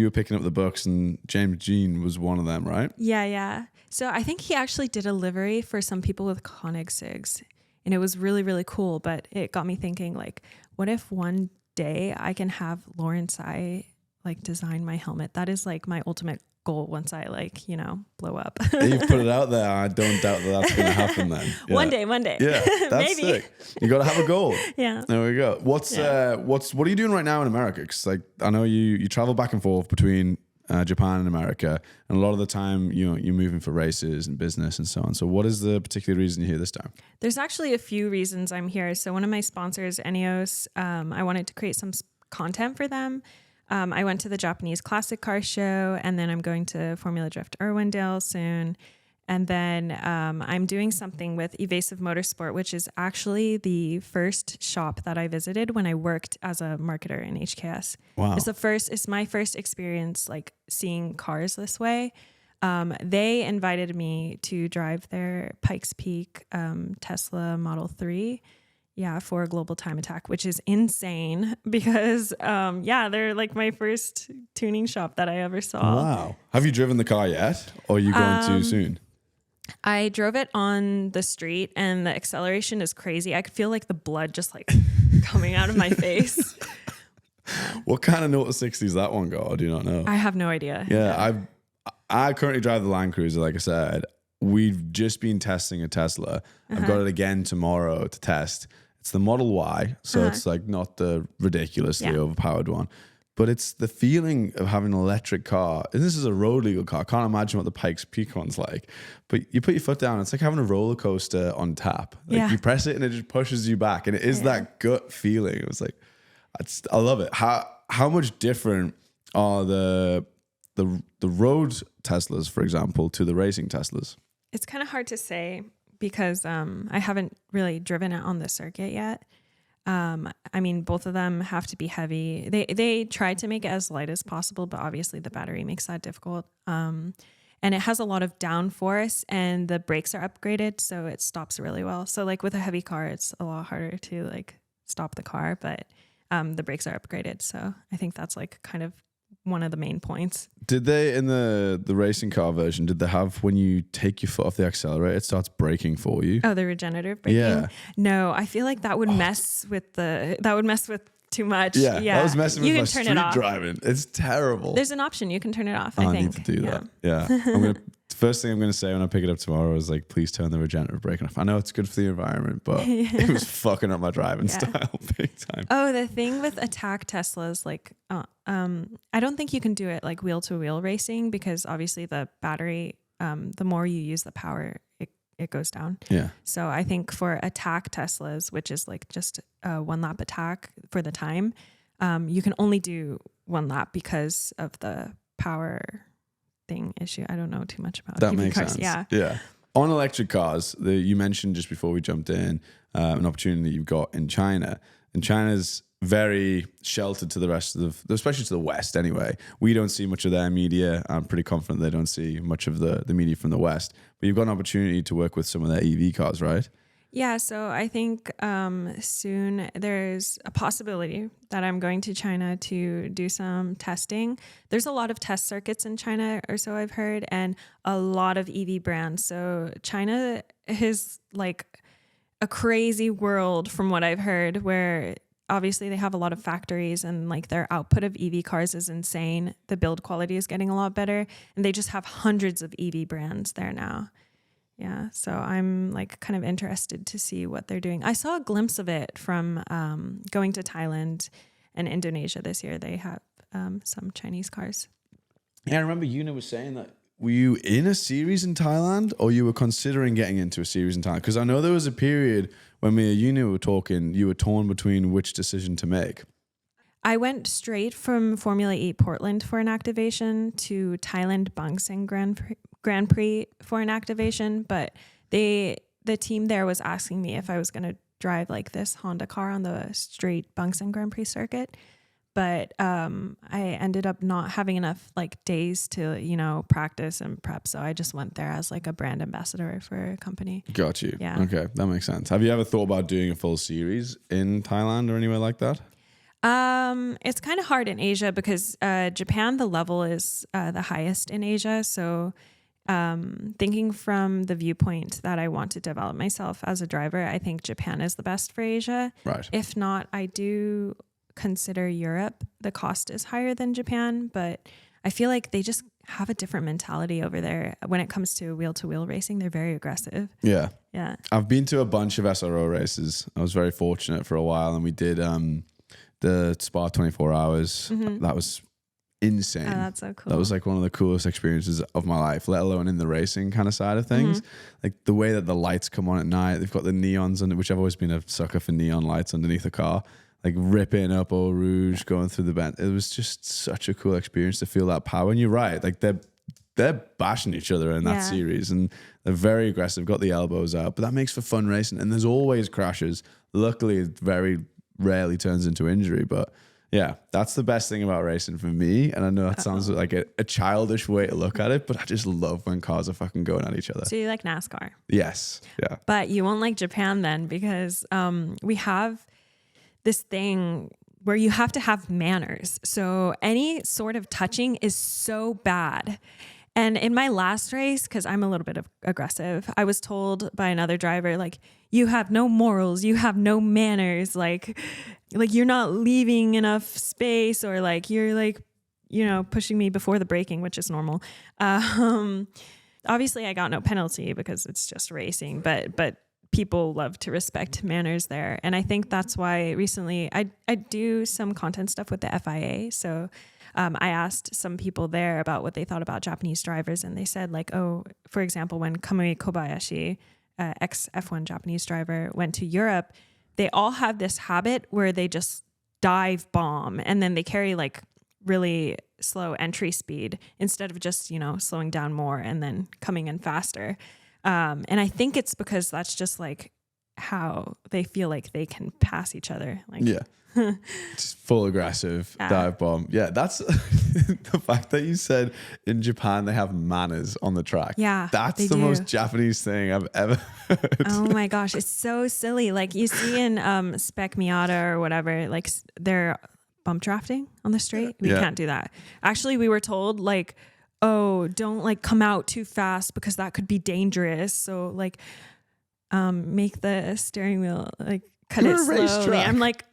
were picking up the books, and James Jean was one of them, right? Yeah. So I think he actually did a livery for some people with Koenigseggs. And it was really, really cool. But it got me thinking, like, what if one day I can have Lauren Tsai like design my helmet? That is like my ultimate goal once I like, you know, blow up. You've put it out there. I don't doubt that that's going to happen then. Yeah. One day. Yeah, that's maybe. Sick. You got to have a goal. Yeah. There we go. What are you doing right now in America? Because like I know you travel back and forth between Japan and America, and a lot of the time, you know, you're moving for races and business and so on. So what is the particular reason you're here this time? There's actually a few reasons I'm here. So one of my sponsors, Eneos, I wanted to create some content for them. I went to the Japanese classic car show, and then I'm going to Formula Drift Irwindale soon. And then I'm doing something with Evasive Motorsport, which is actually the first shop that I visited when I worked as a marketer in HKS. Wow. It's my first experience like seeing cars this way. They invited me to drive their Pikes Peak Tesla Model 3. Yeah, for a global time attack, which is insane because, they're like my first tuning shop that I ever saw. Wow. Have you driven the car yet, or are you going to soon? I drove it on the street, and the acceleration is crazy. I could feel like the blood just like coming out of my face. What kind of Note 60 is that one got? I do not know. I have no idea. Yeah, I currently drive the Land Cruiser, like I said. We've just been testing a Tesla. I've got it again tomorrow to test. It's the Model Y, so it's like not the ridiculously overpowered one. but it's the feeling of having an electric car. And this is a road legal car. I can't imagine what the Pikes Peak one's like. But you put your foot down. It's like having a roller coaster on tap. Like you press it and it just pushes you back. And it is that gut feeling. It was like, I love it. How much different are the road Teslas, for example, to the racing Teslas? It's kind of hard to say because I haven't really driven it on the circuit yet. I mean, both of them have to be heavy. They tried to make it as light as possible, but obviously the battery makes that difficult. And it has a lot of downforce, and the brakes are upgraded, so it stops really well. So like with a heavy car, it's a lot harder to like stop the car, but the brakes are upgraded. So I think that's like kind of one of the main points. Did they, in the racing car version, did they have when you take your foot off the accelerator, it starts braking for you? Oh, the regenerative braking? Yeah. No, I feel like that would mess with too much. Yeah. That was messing with You my can turn street it off. driving. It's terrible. There's an option. You can turn it off, I think. need to do that. Yeah. First thing I'm going to say when I pick it up tomorrow is like, please turn the regenerative braking off. I know it's good for the environment, but it was fucking up my driving style big time. Oh, the thing with attack Teslas, like, I don't think you can do it like wheel to wheel racing because obviously the battery, the more you use the power, it goes down. Yeah. So I think for attack Teslas, which is like just a 1 lap attack for the time, you can only do 1 lap because of the power thing issue. I don't know too much about that. EV Makes cars. sense. Yeah. On electric cars, you mentioned just before we jumped in an opportunity you've got in China, and China's very sheltered to the rest of especially to the West anyway. We don't see much of their media. I'm pretty confident they don't see much of the media from the West, but you've got an opportunity to work with some of their EV cars, right? Yeah, so I think soon there's a possibility that I'm going to China to do some testing. There's a lot of test circuits in China, or so I've heard, and a lot of EV brands. So China is like a crazy world from what I've heard, where obviously they have a lot of factories and like their output of EV cars is insane. The build quality is getting a lot better, and they just have hundreds of EV brands there now. Yeah, so I'm like kind of interested to see what they're doing. I saw a glimpse of it from going to Thailand and Indonesia this year. They have some Chinese cars. Yeah, I remember Una was saying that. Were you in a series in Thailand, or you were considering getting into a series in Thailand? Because I know there was a period when me and Una were talking, you were torn between which decision to make. I went straight from Formula 8 Portland for an activation to Thailand Bangseng Grand Prix for an activation, but the team there was asking me if I was going to drive like this Honda car on the straight Bangseng Grand Prix circuit. But I ended up not having enough like days to, practice and prep. So I just went there as like a brand ambassador for a company. Got you. Yeah. Okay, that makes sense. Have you ever thought about doing a full series in Thailand or anywhere like that? It's kind of hard in Asia because Japan, the level is the highest in Asia. So thinking from the viewpoint that I want to develop myself as a driver, I think Japan is the best for Asia. Right. If not, I do consider Europe. The cost is higher than Japan, but I feel like they just have a different mentality over there. When it comes to wheel-to-wheel racing, they're very aggressive. Yeah. Yeah. I've been to a bunch of SRO races. I was very fortunate for a while, and we did the Spa 24 hours. Mm-hmm. That was insane. Oh, that's so cool. That was like one of the coolest experiences of my life, let alone in the racing kind of side of things. Mm-hmm. Like the way that the lights come on at night, they've got the neons on it, which I've always been a sucker for neon lights underneath a car, like ripping up Eau Rouge, going through the bend. It was just such a cool experience to feel that power. And you're right, like they're bashing each other in that series, and they're very aggressive, got the elbows out, but that makes for fun racing. And there's always crashes. Luckily, it very rarely turns into injury, but yeah, that's the best thing about racing for me. And I know that sounds like a childish way to look at it, but I just love when cars are fucking going at each other. So you like NASCAR? Yes. Yeah. But you won't like Japan then, because we have this thing where you have to have manners. So any sort of touching is so bad. And in my last race, because I'm a little bit aggressive, I was told by another driver, like, you have no morals, you have no manners, like you're not leaving enough space, or like you're like, pushing me before the braking, which is normal. Obviously I got no penalty because it's just racing, but people love to respect manners there. And I think that's why recently I do some content stuff with the FIA. So I asked some people there about what they thought about Japanese drivers. And they said like, oh, for example, when Kamui Kobayashi, ex F1 Japanese driver, went to Europe, they all have this habit where they just dive bomb and then they carry like really slow entry speed instead of just, slowing down more and then coming in faster. And I think it's because that's just like how they feel like they can pass each other. Like, just full aggressive dive bomb. Yeah, that's the fact that you said in Japan they have manners on the track. Yeah, that's the most Japanese thing I've ever heard. Oh my gosh, it's so silly. Like you see in Spec Miata or whatever, like they're bump drafting on the straight. We can't do that. Actually, we were told like, oh, don't like come out too fast because that could be dangerous. So like make the steering wheel like cut it slowly. I'm like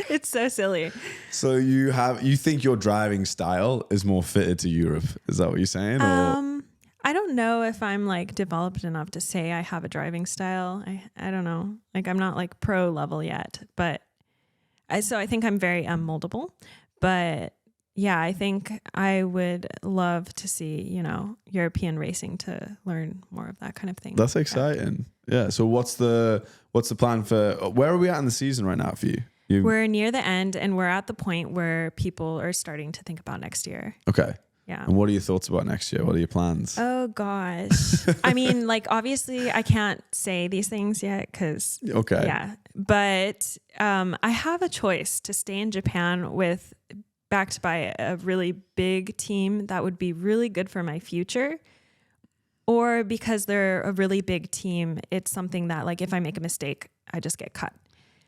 it's so silly. So you think your driving style is more fitted to Europe? Is that what you're saying? Or? I don't know if I'm like developed enough to say I have a driving style. I don't know. Like I'm not like pro level yet, but I think I'm very moldable. But yeah, I think I would love to see, European racing to learn more of that kind of thing. That's exciting. Yeah. So what's the plan for, where are we at in the season right now for you? We're near the end and we're at the point where people are starting to think about next year. Okay. Yeah. And what are your thoughts about next year? What are your plans? Oh gosh. I mean, like obviously I can't say these things yet because yeah. But I have a choice to stay in Japan backed by a really big team that would be really good for my future. Or because they're a really big team, it's something that like if I make a mistake, I just get cut.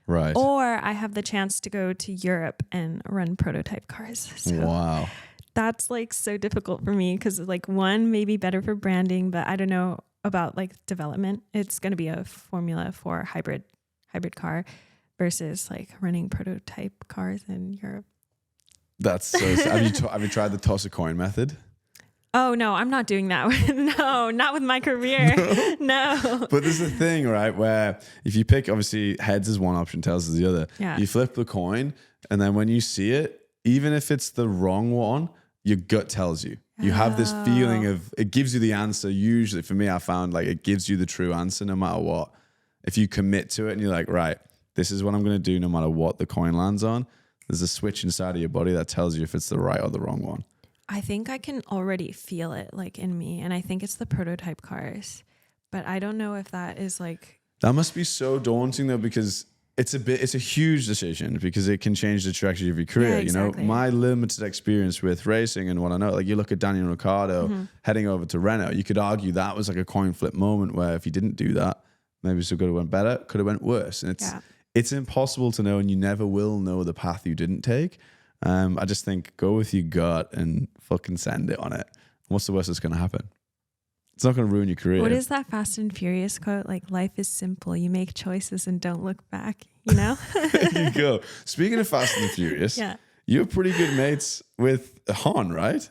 Right. Or I have the chance to go to Europe and run prototype cars. So wow. That's like so difficult for me because like one may be better for branding, but I don't know about like development. It's going to be a Formula 4 hybrid car versus like running prototype cars in Europe. That's so have you tried the toss a coin method? Oh no, I'm not doing that. No, not with my career. No. But there's a thing, right, where if you pick, obviously heads is one option, tails is the other. Yeah. You flip the coin, and then when you see it, even if it's the wrong one, your gut tells you. You have this feeling of, it gives you the answer. Usually, for me, I found like it gives you the true answer no matter what. If you commit to it and you're like, right, this is what I'm going to do no matter what the coin lands on, there's a switch inside of your body that tells you if it's the right or the wrong one. I think I can already feel it like in me. And I think it's the prototype cars. But I don't know if that is like... That must be so daunting though, because it's a huge decision because it can change the trajectory of your career. Yeah, exactly. My limited experience with racing and what I know, like you look at Daniel Ricciardo heading over to Renault, you could argue that was like a coin flip moment where if he didn't do that, maybe it could have went better, could have went worse. And it's impossible to know, and you never will know the path you didn't take. I just think go with your gut and fucking send it on it. What's the worst that's going to happen? It's not going to ruin your career. What is that Fast and Furious quote? Like, life is simple. You make choices and don't look back, you know? There you go. Speaking of Fast and Furious, you're pretty good mates with Han, right?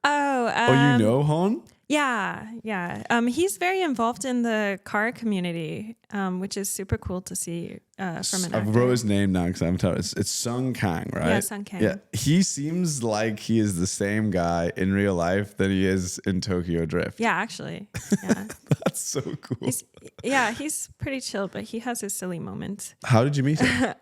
Oh, you know Han? Yeah. He's very involved in the car community, which is super cool to see from an actor. I wrote his name now because I'm telling you. It's Sung Kang, right? Yeah, Sung Kang. Yeah, he seems like he is the same guy in real life that he is in Tokyo Drift. Yeah, actually. Yeah. That's so cool. He's pretty chill, but he has his silly moments. How did you meet him?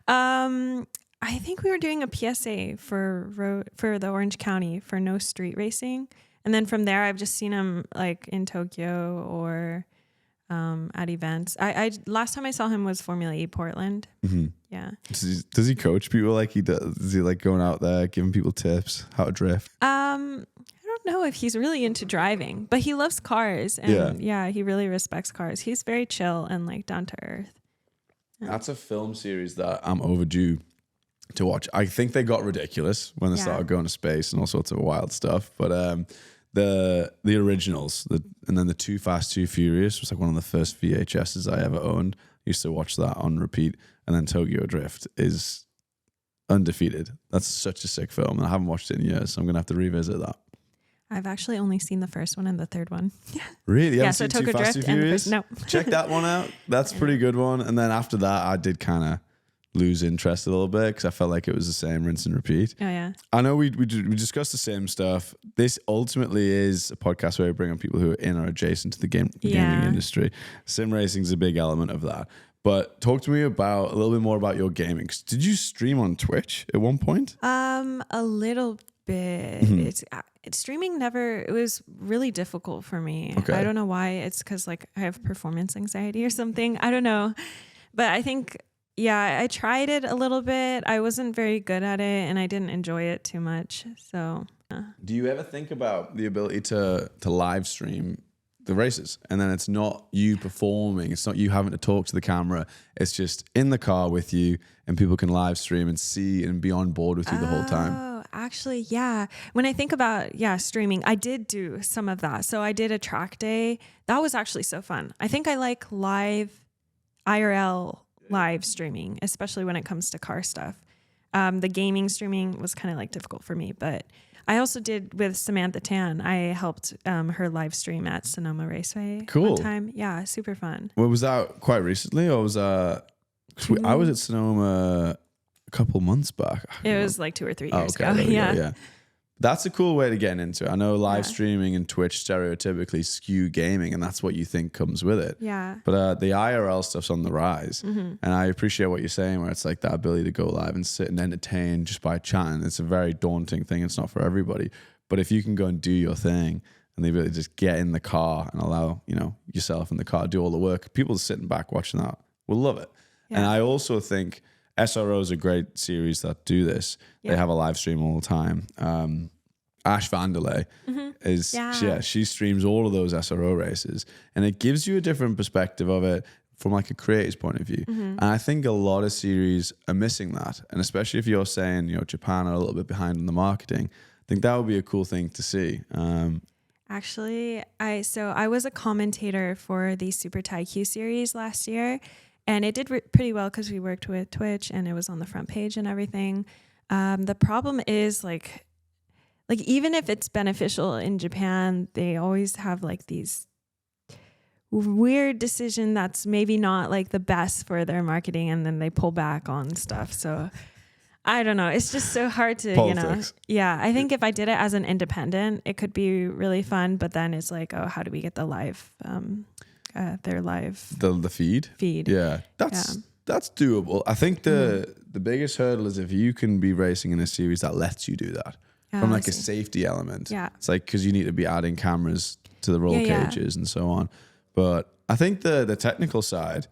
I think we were doing a PSA for the Orange County for no street racing. And then from there, I've just seen him like in Tokyo or at events. I last time I saw him was Formula E Portland. Mm-hmm. Yeah. Does he coach people like he does? Is he like going out there giving people tips how to drift? I don't know if he's really into driving, but he loves cars. And he really respects cars. He's very chill and like down to earth. Yeah. That's a film series that I'm overdue to watch. I think they got ridiculous when they started going to space and all sorts of wild stuff. But the originals, and then the Too Fast, Too Furious was like one of the first VHSs I ever owned. Used to watch that on repeat. And then Tokyo Drift is undefeated. That's such a sick film. And I haven't watched it in years, so I'm going to have to revisit that. I've actually only seen the first one and the third one. Really? You Yeah, haven't so seen Too Tokyo Fast, Drift Too and the Furious? first, no. Check that one out. That's a pretty good one. And then after that, I did kind of lose interest a little bit because I felt like it was the same rinse and repeat. Oh, yeah. I know we discussed the same stuff. This ultimately is a podcast where we bring on people who are in or adjacent to the gaming industry. Sim racing is a big element of that. But talk to me about a little bit more about your gaming. Did you stream on Twitch at one point? A little bit. It's streaming it was really difficult for me. Okay. I don't know why. It's because like I have performance anxiety or something. I don't know. But I think, yeah, I tried it a little bit. I wasn't very good at it and I didn't enjoy it too much. So, Do you ever think about the ability to live stream the races, and then it's not you performing, it's not you having to talk to the camera, it's just in the car with you and people can live stream and see and be on board with you the whole time? Oh, actually, yeah. When I think about, streaming, I did do some of that. So I did a track day. That was actually so fun. I think I like IRL live streaming, especially when it comes to car stuff. The gaming streaming was kind of like difficult for me, but I also did with Samantha Tan. I helped her live stream at Sonoma Raceway one time. Yeah, super fun. Well, was that quite recently, or was that? I was at Sonoma a couple months back. It was like 2 or 3 years ago. Yeah. That's a cool way to get into it. I know live streaming and Twitch stereotypically skew gaming, and that's what you think comes with it. Yeah. But the IRL stuff's on the rise. And I appreciate what you're saying, where it's like that ability to go live and sit and entertain just by chatting. It's a very daunting thing. It's not for everybody. But if you can go and do your thing and the ability to just get in the car and allow, yourself in the car, do all the work, people sitting back watching that will love it. Yeah. And I also think SRO is a great series that do this. They have a live stream all the time. Ash Vanderlei she streams all of those SRO races, and it gives you a different perspective of it from like a creator's point of view. And I think a lot of series are missing that. And especially if you're saying, Japan are a little bit behind on the marketing, I think that would be a cool thing to see. Actually, I was a commentator for the Super Taikyu series last year, and it did pretty well because we worked with Twitch and it was on the front page and everything. The problem is like even if it's beneficial in Japan, they always have like these weird decision that's maybe not like the best for their marketing, and then they pull back on stuff. So I don't know. It's just so hard to, Politics. I think if I did it as an independent, it could be really fun, but then it's like, oh, how do we get the live, their live the feed? Yeah. That's doable. I think the biggest hurdle is if you can be racing in a series that lets you do that. From like a safety element. Yeah. It's like, because you need to be adding cameras to the roll cages and so on. But I think the technical side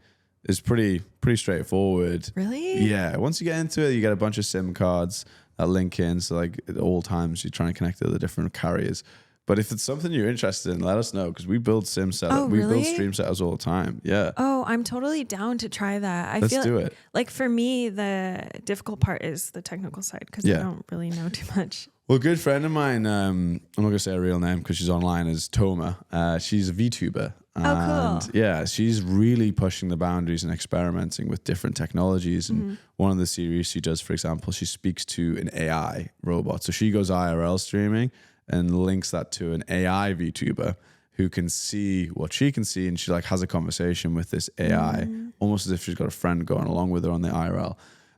is pretty straightforward. Really? Yeah. Once you get into it, you get a bunch of SIM cards that link in. So like at all times you're trying to connect to the different carriers. But if it's something you're interested in, let us know, because we build sim setup. Oh, really? We build stream setups all the time. Yeah. Oh, I'm totally down to try that. Let's do it. Like for me, the difficult part is the technical side, because I don't really know too much. Well, a good friend of mine, I'm not going to say her real name because she's online, is Toma. She's a VTuber. Oh, cool. Yeah, she's really pushing the boundaries and experimenting with different technologies. And one of the series she does, for example, she speaks to an AI robot. So she goes IRL streaming and links that to an AI VTuber who can see what she can see. And she like has a conversation with this AI, almost as if she's got a friend going along with her on the IRL,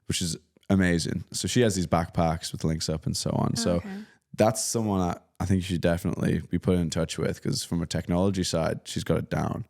which is amazing. So she has these backpacks with links up and so on. So that's someone that I think you should definitely be put in touch with, because from a technology side, she's got it down.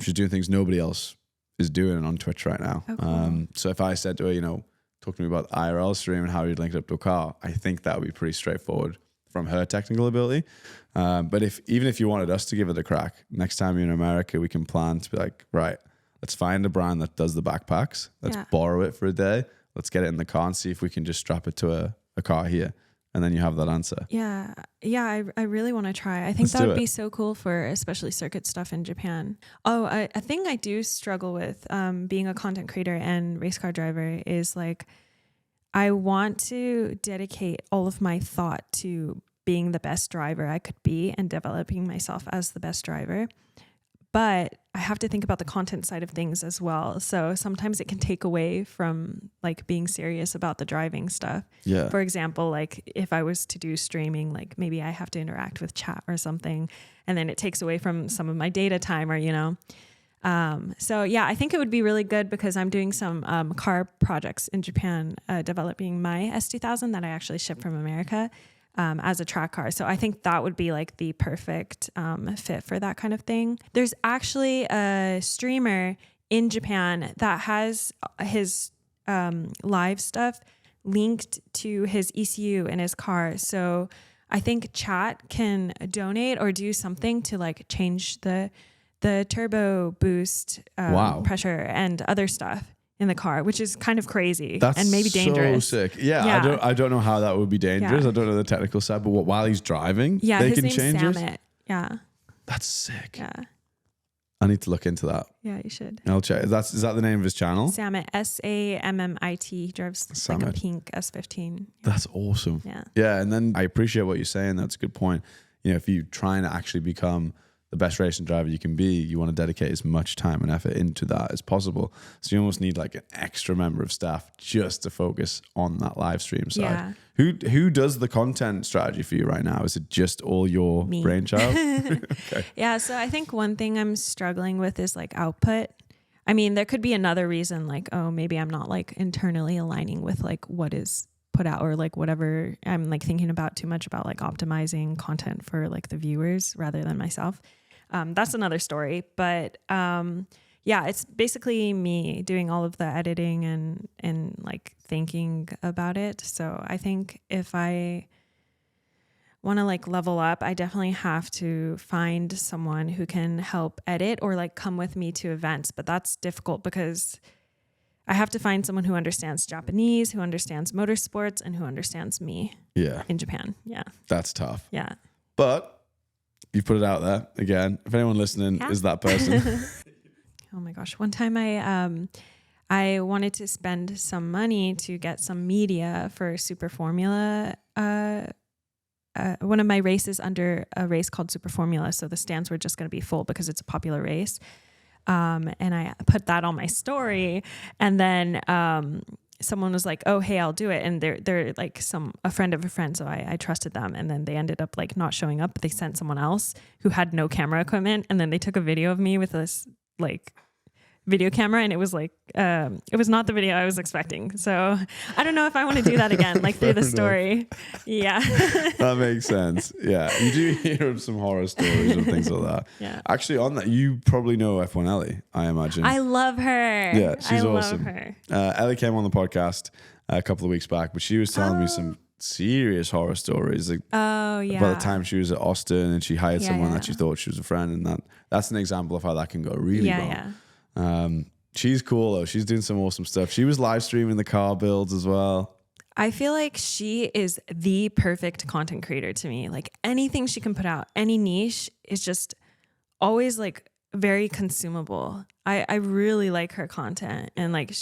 She's doing things nobody else is doing on Twitch right now. Oh, cool. So if I said to her, talk to me about IRL stream and how you'd link it up to a car, I think that would be pretty straightforward from her technical ability. But even if you wanted us to give it a crack, next time you're in America, we can plan to be like, right, let's find a brand that does the backpacks. Let's borrow it for a day. Let's get it in the car and see if we can just strap it to a car here. And then you have that answer. Yeah. I really want to try. I think that would be so cool for especially circuit stuff in Japan. Oh, a thing I do struggle with being a content creator and race car driver is like, I want to dedicate all of my thought to being the best driver I could be and developing myself as the best driver. But I have to think about the content side of things as well. So sometimes it can take away from like being serious about the driving stuff. Yeah. For example, like if I was to do streaming, like maybe I have to interact with chat or something, and then it takes away from some of my data time, or, you know. So yeah, I think it would be really good because I'm doing some car projects in Japan, developing my S2000 that I actually ship from America. As a track car. So I think that would be like the perfect fit for that kind of thing. There's actually a streamer in Japan that has his live stuff linked to his ECU in his car. So I think chat can donate or do something to like change the turbo boost pressure and other stuff in the car, which is kind of crazy and maybe dangerous. So sick. Yeah. I don't know how that would be dangerous. Yeah. I don't know the technical side, but while he's driving, Yeah, they his can name's change it. Samit. Yeah. That's sick. Yeah. I need to look into that. Yeah, you should. I'll check. Is that the name of his channel? Samit, Sammit. He drives like a pink S15. That's awesome. Yeah. Yeah. And then I appreciate what you're saying. That's a good point. You know, if you're trying to actually become the best racing driver you can be, you want to dedicate as much time and effort into that as possible. So you almost need like an extra member of staff just to focus on that live stream side. Yeah. Who does the content strategy for you right now? Is it just all your brainchild? Okay. Yeah. So I think one thing I'm struggling with is like output. I mean, there could be another reason, like, oh, maybe I'm not like internally aligning with like what is put out, or like whatever. I'm like thinking about too much about like optimizing content for like the viewers rather than myself. That's another story, but yeah, it's basically me doing all of the editing and like thinking about it. So I think if I want to like level up, I definitely have to find someone who can help edit or like come with me to events. But that's difficult because I have to find someone who understands Japanese, who understands motorsports, and who understands me. Yeah. In Japan. Yeah. That's tough. Yeah. But you put it out there again. If anyone listening is that person. Oh my gosh. One time I wanted to spend some money to get some media for Super Formula. One of my races under a race called Super Formula. So the stands were just going to be full because it's a popular race. And I put that on my story, and then someone was like, oh, hey, I'll do it. And they're like a friend of a friend. So I trusted them. And then they ended up like not showing up, but they sent someone else who had no camera equipment. And then they took a video of me with this like video camera, and it was like, it was not the video I was expecting. So I don't know if I want to do that again, like through the story. Yeah. That makes sense. Yeah. You do hear of some horror stories and things like that. Yeah. Actually, on that, you probably know F1 Ellie, I imagine. I love her. Yeah, she's awesome. Love her. Ellie came on the podcast a couple of weeks back, but she was telling me some serious horror stories. Like, oh, yeah. By the time she was at Austin and she hired someone that she thought she was a friend, and that's an example of how that can go really wrong. Yeah. She's cool though. She's doing some awesome stuff. She was live streaming the car builds as well. I feel like she is the perfect content creator to me. Like anything she can put out, any niche is just always like very consumable. I really like her content, and like,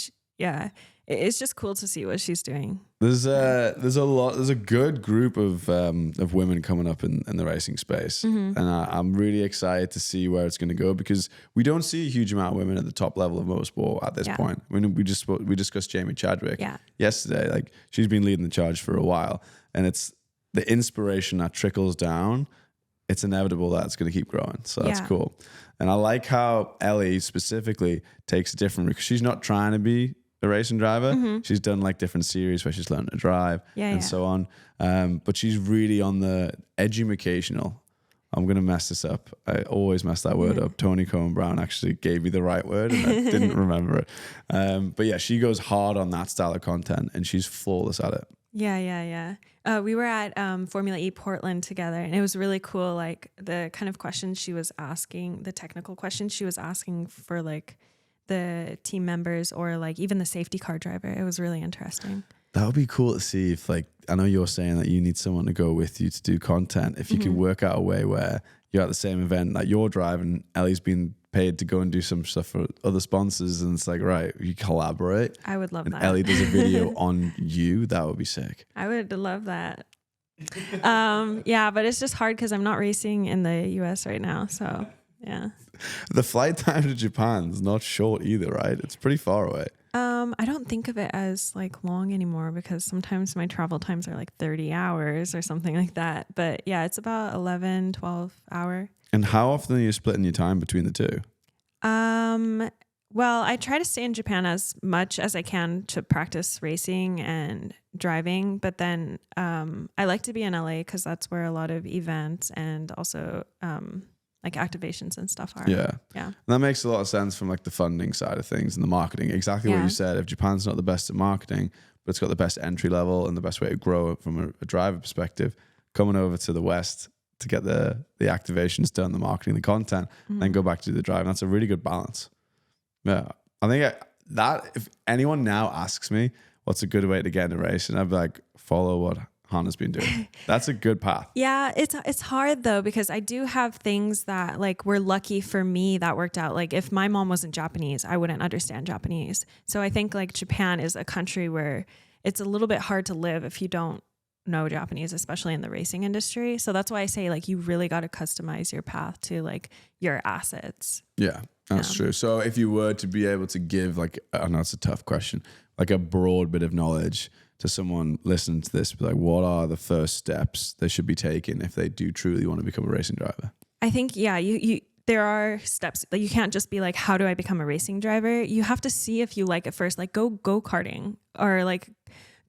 it's just cool to see what she's doing. There's a good group of women coming up in the racing space, and I'm really excited to see where it's going to go, because we don't see a huge amount of women at the top level of motorsport at this point. When we discussed Jamie Chadwick yesterday, like she's been leading the charge for a while, and it's the inspiration that trickles down. It's inevitable that it's going to keep growing, so that's cool. And I like how Ellie specifically takes a different, because she's not trying to be a racing driver. She's done like different series where she's learned to drive and so on. But she's really on the educational. I'm going to mess this up. I always mess that word up. Tony Cohen Brown actually gave me the right word and I didn't remember it. But yeah, she goes hard on that style of content and she's flawless at it. Yeah. We were at Formula E Portland together, and it was really cool. Like the kind of questions she was asking, the technical questions she was asking for like the team members or like even the safety car driver. It was really interesting. That would be cool to see if, like, I know you're saying that you need someone to go with you to do content. If you could work out a way where you're at the same event that you're driving, Ellie's been paid to go and do some stuff for other sponsors, and it's like, right, you collaborate. I would love and that. Ellie does a video on you. That would be sick. I would love that. Yeah, but it's just hard because I'm not racing in the US right now. So Yeah. The flight time to Japan is not short either, right? It's pretty far away. I don't think of it as like long anymore because sometimes my travel times are like 30 hours or something like that. But yeah, it's about 11, 12 hour. And how often are you splitting your time between the two? Well, I try to stay in Japan as much as I can to practice racing and driving. But then I like to be in LA because that's where a lot of events and also like activations and stuff are. Yeah. Yeah. And that makes a lot of sense from like the funding side of things and the marketing. Exactly what you said. If Japan's not the best at marketing, but it's got the best entry level and the best way to grow from a driver perspective, coming over to the West to get the activations done, the marketing, the content, then go back to do the driving. That's a really good balance. Yeah. I think that if anyone now asks me what's a good way to get into racing, I'd be like, follow what Hana's been doing. That's a good path. Yeah, it's hard though because I do have things that like were lucky for me that worked out. Like if my mom wasn't Japanese, I wouldn't understand Japanese. So I think like Japan is a country where it's a little bit hard to live if you don't know Japanese, especially in the racing industry. So that's why I say like you really got to customize your path to like your assets. Yeah, that's true. So if you were to be able to give like, I know it's a tough question, like a broad bit of knowledge to someone listening to this, be like, what are the first steps they should be taking if they do truly want to become a racing driver? I think, yeah, you there are steps. Like you can't just be like, how do I become a racing driver? You have to see if you like it first, like go karting or like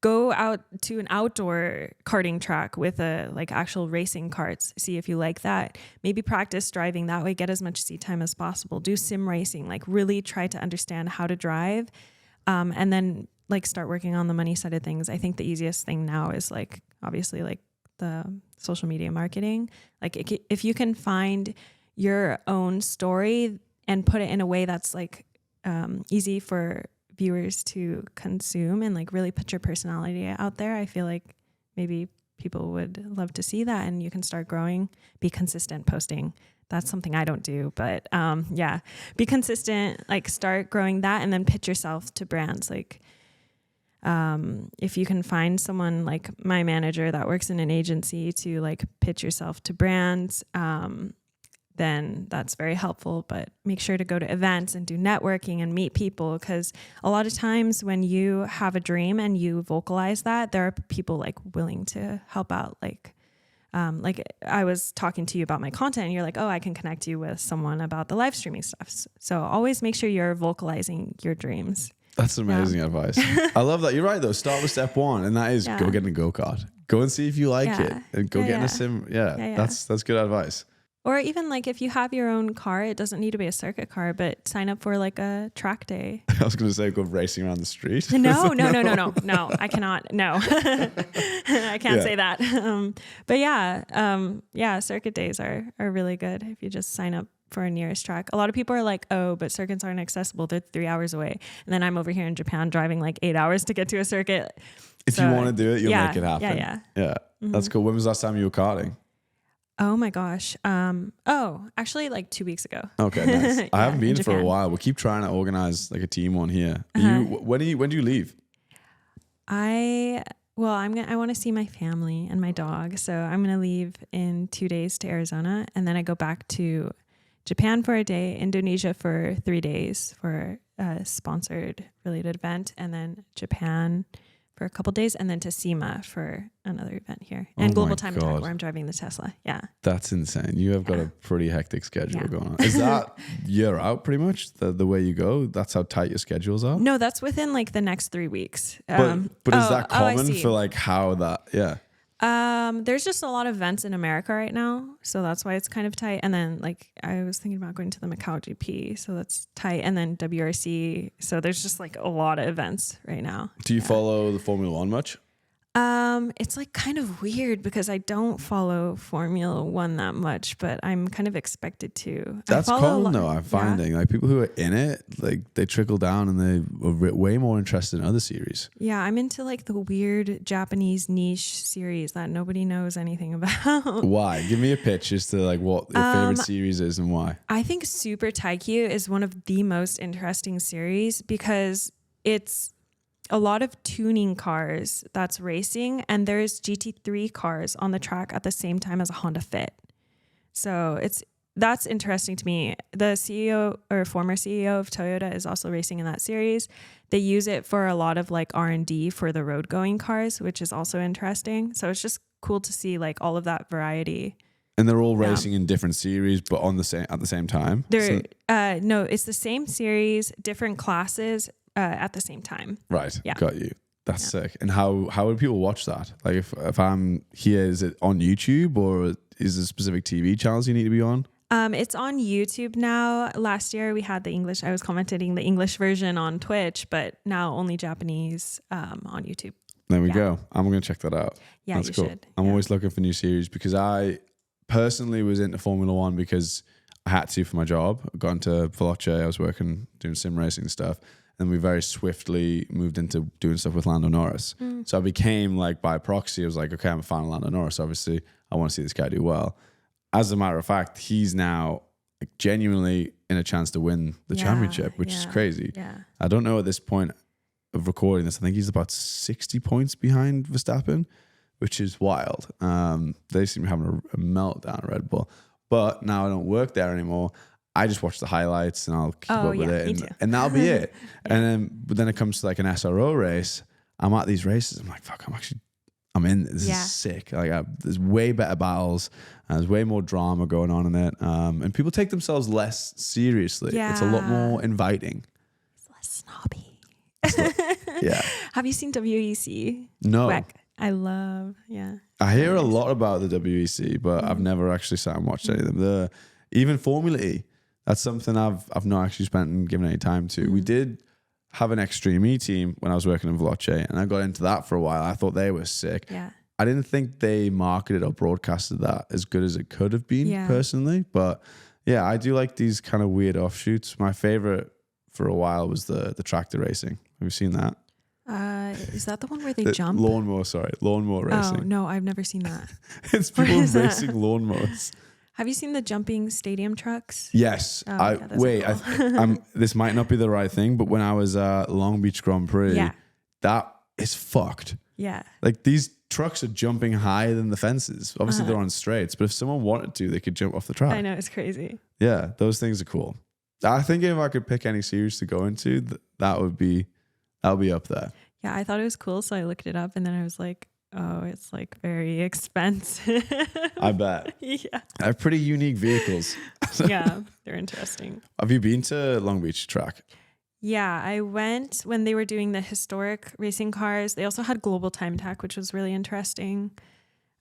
go out to an outdoor karting track with a like actual racing karts. See if you like that. Maybe practice driving that way. Get as much seat time as possible. Do sim racing. Like really try to understand how to drive, and then like start working on the money side of things. I think the easiest thing now is like obviously like the social media marketing. Like if you can find your own story and put it in a way that's like easy for viewers to consume and like really put your personality out there, I feel like maybe people would love to see that and you can start growing. Be consistent posting. That's something I don't do, but yeah, be consistent, like start growing that and then pitch yourself to brands. Like if you can find someone like my manager that works in an agency to like pitch yourself to brands, then that's very helpful. But make sure to go to events and do networking and meet people, because a lot of times when you have a dream and you vocalize that, there are people like willing to help out. Like I was talking to you about my content and you're like, oh, I can connect you with someone about the live streaming stuff. So always make sure you're vocalizing your dreams. That's amazing advice. I love that. You're right though. Start with step one, and that is go get in a go-kart. Go and see if you like it, and go get in a sim. That's good advice. Or even like if you have your own car, it doesn't need to be a circuit car, but sign up for like a track day. I was going to say go racing around the street. No, I cannot. No, I can't say that. But yeah, circuit days are really good if you just sign up for a nearest track. A lot of people are like, oh, but circuits aren't accessible. They're 3 hours away. And then I'm over here in Japan driving like 8 hours to get to a circuit. If you want to do it, you'll make it happen. Yeah. Mm-hmm. That's cool. When was the last time you were karting? Oh my gosh. Actually like 2 weeks ago. Okay, nice. I haven't been for a while. We'll keep trying to organize like a team one here. When do you leave? I want to see my family and my dog. So I'm going to leave in 2 days to Arizona, and then I go back to Japan for a day, Indonesia for 3 days for a sponsored related event, and then Japan for a couple days, and then to SEMA for another event here, and Global Time Attack where I'm driving the Tesla. Yeah, that's insane. You have got a pretty hectic schedule going on. Is that year out pretty much the way you go? That's how tight your schedules are? No, that's within like the next 3 weeks. But is that common for like how that? Yeah. There's just a lot of events in America right now, so that's why it's kind of tight. And then like I was thinking about going to the Macau GP, so that's tight. And then WRC, so there's just like a lot of events right now. Do you follow the Formula One much? It's like kind of weird because I don't follow Formula One that much, but I'm kind of expected to. That's common though. I'm finding like people who are in it, like they trickle down and they are way more interested in other series. Yeah, I'm into like the weird Japanese niche series that nobody knows anything about. Why? Give me a pitch as to like what your favorite series is and why. I think Super Taikyu is one of the most interesting series because it's a lot of tuning cars that's racing, and there's GT3 cars on the track at the same time as a Honda Fit. So it's that's interesting to me. The CEO or former CEO of Toyota is also racing in that series. They use it for a lot of like R&D for the road going cars, which is also interesting. So it's just cool to see like all of that variety. And they're all racing in different series, but at the same time. No, it's the same series, different classes at the same time. Right. Yeah. Got you. That's sick. And how would people watch that? Like if I'm here, is it on YouTube or is there specific TV channels you need to be on? It's on YouTube now. Last year we had I was commentating the English version on Twitch, but now only Japanese on YouTube. There we go. I'm going to check that out. Yeah, That's cool. should. I'm always looking for new series because I personally was into Formula One because I had to for my job. I got into Veloce. I was working, doing sim racing stuff. And we very swiftly moved into doing stuff with Lando Norris. So I became like by proxy, I was like, okay, I'm a fan of Lando Norris. Obviously, I want to see this guy do well. As a matter of fact, he's now like genuinely in a chance to win the championship, which is crazy. Yeah. I don't know at this point of recording this. I think he's about 60 points behind Verstappen, which is wild. They seem to be having a meltdown at Red Bull. But now I don't work there anymore. I just watch the highlights and I'll keep up with it. And that'll be it. But then it comes to like an SRO race. I'm at these races. I'm like, fuck, I'm in. This is sick. Like there's way better battles. There's way more drama going on in it. And people take themselves less seriously. Yeah. It's a lot more inviting. It's less snobby. Yeah. Have you seen WEC? No. I love, I hear a lot about the WEC, but I've never actually sat and watched any of them. Even Formula E. That's something I've not actually spent and given any time to. We did have an Extreme E team when I was working in Veloce, and I got into that for a while. I thought they were sick. Yeah. I didn't think they marketed or broadcasted that as good as it could have been personally. But yeah, I do like these kind of weird offshoots. My favorite for a while was the tractor racing. Have you seen that? Is that the one where they jump? Lawnmower racing. Oh, no, I've never seen that. It's people racing lawnmowers. Have you seen the jumping stadium trucks? Yes. Cool. This might not be the right thing, but when I was at Long Beach Grand Prix, that is fucked. Yeah. Like these trucks are jumping higher than the fences. Obviously they're on straights, but if someone wanted to, they could jump off the track. I know, it's crazy. Yeah, those things are cool. I think if I could pick any series to go into, that'll be up there. Yeah, I thought it was cool, so I looked it up and then I was like, oh, it's like very expensive. I bet. Yeah. I have pretty unique vehicles. Yeah, they're interesting. Have you been to Long Beach track? Yeah, I went when they were doing the historic racing cars. They also had global time attack, which was really interesting.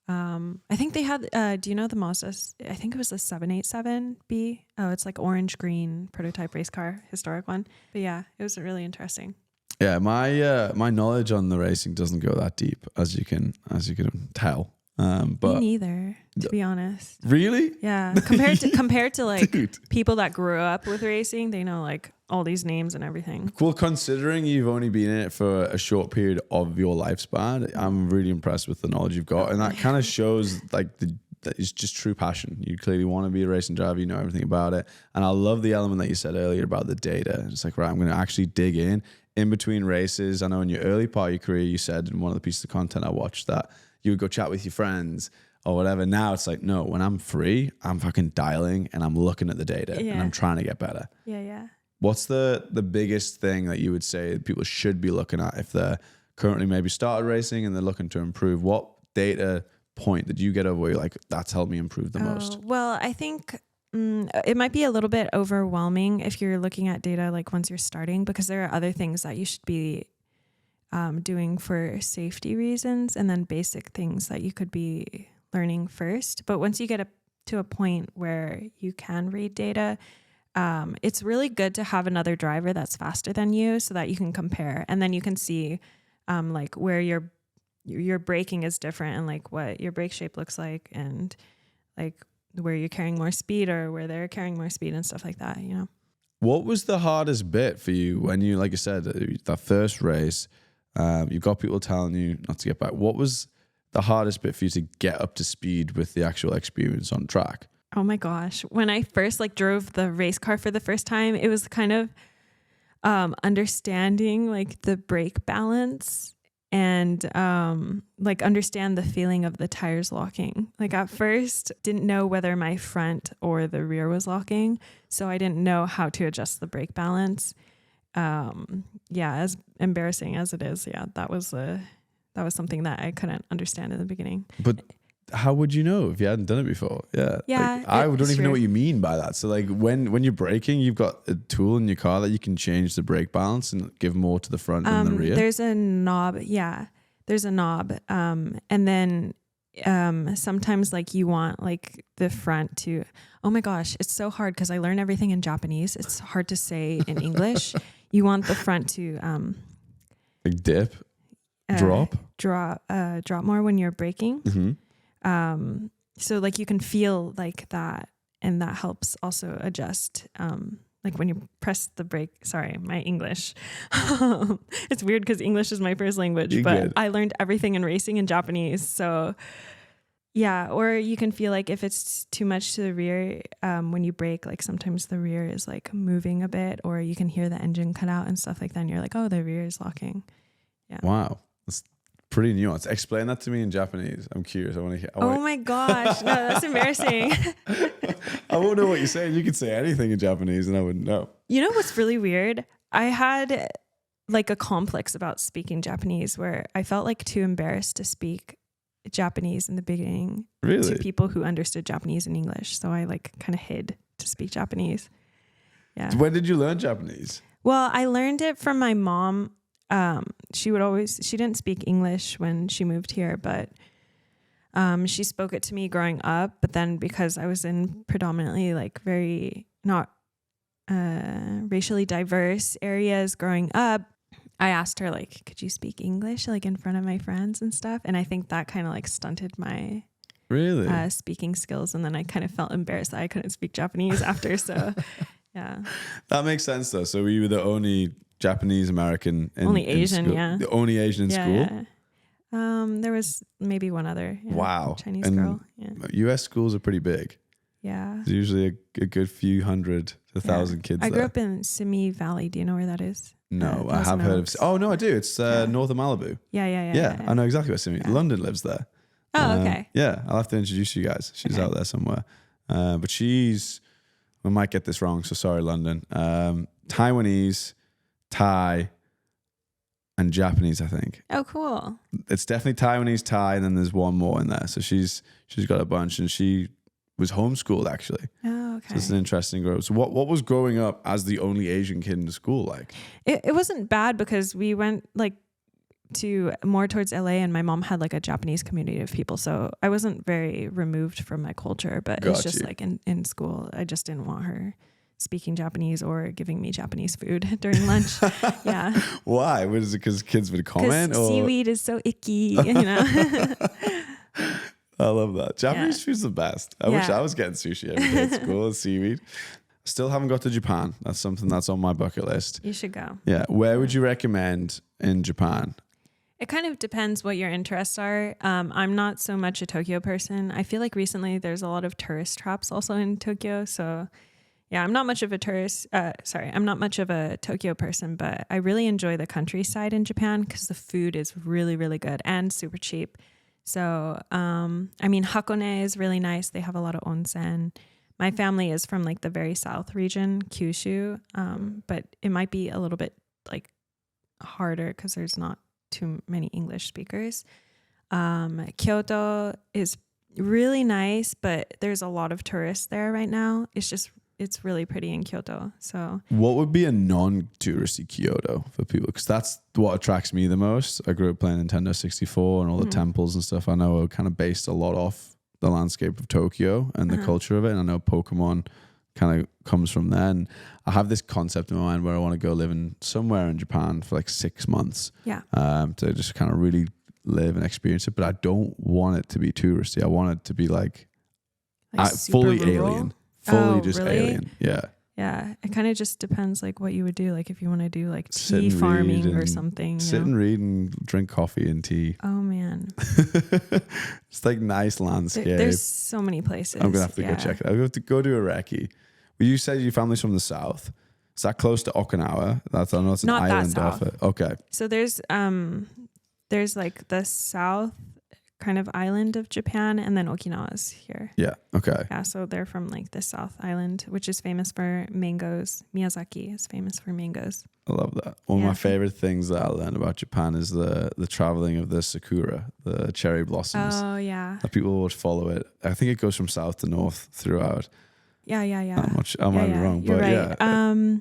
I think they had, do you know the Mazda? I think it was the 787B. Oh, it's like orange green prototype race car, historic one. But yeah, it was really interesting. Yeah, my knowledge on the racing doesn't go that deep, as you can tell. But me neither, to be honest. Really? Yeah, compared to like people that grew up with racing, they know like all these names and everything. Well, considering you've only been in it for a short period of your lifespan, I'm really impressed with the knowledge you've got, and that kind of shows like that is just true passion. You clearly want to be a racing driver. You know everything about it, and I love the element that you said earlier about the data. It's like, right, I'm going to actually dig in between races. I know in your early part of your career, you said in one of the pieces of content I watched that you would go chat with your friends or whatever. Now it's like, no, when I'm free, I'm fucking dialing and I'm looking at the data and I'm trying to get better. Yeah. What's the biggest thing that you would say people should be looking at if they're currently maybe started racing and they're looking to improve? What data point did you get over where you're like, that's helped me improve the most? Well, I think it might be a little bit overwhelming if you're looking at data like once you're starting, because there are other things that you should be doing for safety reasons, and then basic things that you could be learning first. But once you get to a point where you can read data, it's really good to have another driver that's faster than you so that you can compare, and then you can see like where your braking is different and like what your brake shape looks like, and like where you're carrying more speed or where they're carrying more speed and stuff like that, you know. What was the hardest bit for you when you, like I said, that first race, you've got people telling you not to get back. What was the hardest bit for you to get up to speed with the actual experience on track? Oh my gosh. When I first like drove the race car for the first time, it was kind of understanding like the brake balance and like understand the feeling of the tires locking. Like at first didn't know whether my front or the rear was locking, so I didn't know how to adjust the brake balance. As embarrassing as it is, that was something that I couldn't understand in the beginning. But how would you know if you hadn't done it before? Yeah, I don't even know what you mean by that. So like when you're braking, you've got a tool in your car that you can change the brake balance and give more to the front and the rear. There's a knob. Yeah, there's a knob. And then sometimes like you want like the front to, oh my gosh, it's so hard because I learned everything in Japanese. It's hard to say in English. You want the front to like dip, drop more when you're braking. Mm-hmm. So like you can feel like that, and that helps also adjust like when you press the brake. Sorry, my English. It's weird because English is my first language, but good. I learned everything in racing in Japanese. So yeah, or you can feel like if it's too much to the rear, when you brake, like sometimes the rear is like moving a bit, or you can hear the engine cut out and stuff like that. And you're like, oh, the rear is locking. Yeah. Wow. That's pretty nuanced. Explain that to me in Japanese. I'm curious. I want to hear. Oh my gosh. No, that's embarrassing. I won't know what you're saying. You could say anything in Japanese and I wouldn't know. You know what's really weird? I had like a complex about speaking Japanese where I felt like too embarrassed to speak Japanese in the beginning to people who understood Japanese and English. So I like kind of hid to speak Japanese. Yeah. When did you learn Japanese? Well, I learned it from my mom. She didn't speak English when she moved here, but she spoke it to me growing up. But then because I was in predominantly like very not racially diverse areas growing up, I asked her like, could you speak English like in front of my friends and stuff? And I think that kind of like stunted my speaking skills. And then I kind of felt embarrassed that I couldn't speak Japanese after. So yeah. That makes sense though. So you were the only Japanese American only Asian, school. The only Asian in school? Yeah. There was maybe one other Chinese and girl. Yeah. US schools are pretty big. Yeah. There's usually a good few hundred to 1,000 kids I there. grew up in Simi Valley. Do you know where that is? No, I have heard of. Oh no, I do. It's north of Malibu. Yeah. I know exactly where Simi. Yeah. London lives there. Oh, okay. Yeah, I'll have to introduce you guys. She's out there somewhere. But we might get this wrong, so sorry, London. Taiwanese, Thai, and Japanese, I think. Oh, cool. It's definitely Taiwanese, Thai, and then there's one more in there. So she's got a bunch, and she was homeschooled actually. Oh, okay. So it's an interesting growth. So what was growing up as the only Asian kid in the school like? It wasn't bad because we went like to more towards LA, and my mom had like a Japanese community of people, so I wasn't very removed from my culture. But it's just like in school, I just didn't want her speaking Japanese or giving me Japanese food during lunch. Yeah. Why? Was it because kids would comment? Because seaweed is so icky, you know. I love that. Japanese food's the best. I wish I was getting sushi every day at school and seaweed. Still haven't got to Japan. That's something that's on my bucket list. You should go. Yeah. Where would you recommend in Japan? It kind of depends what your interests are. I'm not so much a Tokyo person. I feel like recently there's a lot of tourist traps also in Tokyo. So yeah, I'm not much of a Tokyo person, but I really enjoy the countryside in Japan because the food is really, really good and super cheap. So, I mean, Hakone is really nice. They have a lot of onsen. My family is from like the very south region, Kyushu, but it might be a little bit like harder because there's not too many English speakers. Kyoto is really nice, but there's a lot of tourists there right now. It's really pretty in Kyoto. So what would be a non-touristy Kyoto for people? Because that's what attracts me the most. I grew up playing Nintendo 64 and all the temples and stuff. I know are kind of based a lot off the landscape of Tokyo and the culture of it. And I know Pokemon kind of comes from there. And I have this concept in my mind where I want to go live in somewhere in Japan for like 6 months. Yeah. To just kind of really live and experience it. But I don't want it to be touristy. I want it to be like fully rural? alien. Fully just really? Alien. Yeah. Yeah. It kind of just depends like what you would do. Like if you want to do like tea farming or something. Sit and read and drink coffee and tea. Oh man. It's like nice landscape. There's so many places. I'm going to have to go check it out. I have to go to Ireki. Well, you said your family's from the south. Is that close to Okinawa? I know it's an Not island that off south. it. Okay. So there's there's like the south kind of island of Japan, and then Okinawa's here. Yeah. Okay. Yeah, so they're from like the South Island, which is famous for mangoes. Miyazaki is famous for mangoes. I love that. One of my favorite things that I learned about Japan is the traveling of the sakura, the cherry blossoms. Oh yeah. That people would follow it. I think it goes from south to north throughout. Yeah. I might be wrong, You're but right. yeah.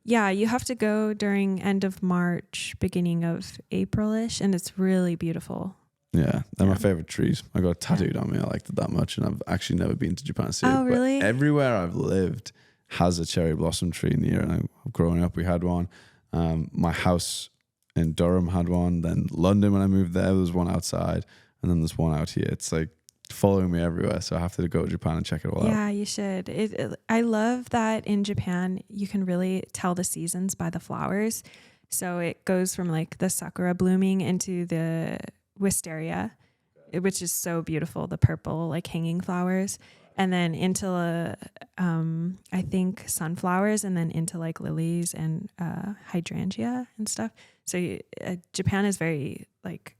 Yeah, you have to go during end of March, beginning of April-ish, and it's really beautiful. Yeah, they're my favorite trees. I got it tattooed on me. I liked it that much, and I've actually never been to Japan to see it. Oh, really? But everywhere I've lived has a cherry blossom tree near. And growing up, we had one. My house in Durham had one. Then London, when I moved there was one outside, and then there's one out here. It's like following me everywhere, so I have to go to Japan and check it all out. Yeah, you should. I love that in Japan you can really tell the seasons by the flowers. So it goes from like the sakura blooming into the wisteria, which is so beautiful, the purple like hanging flowers, and then into I think sunflowers, and then into like lilies and hydrangea and stuff. So Japan is very like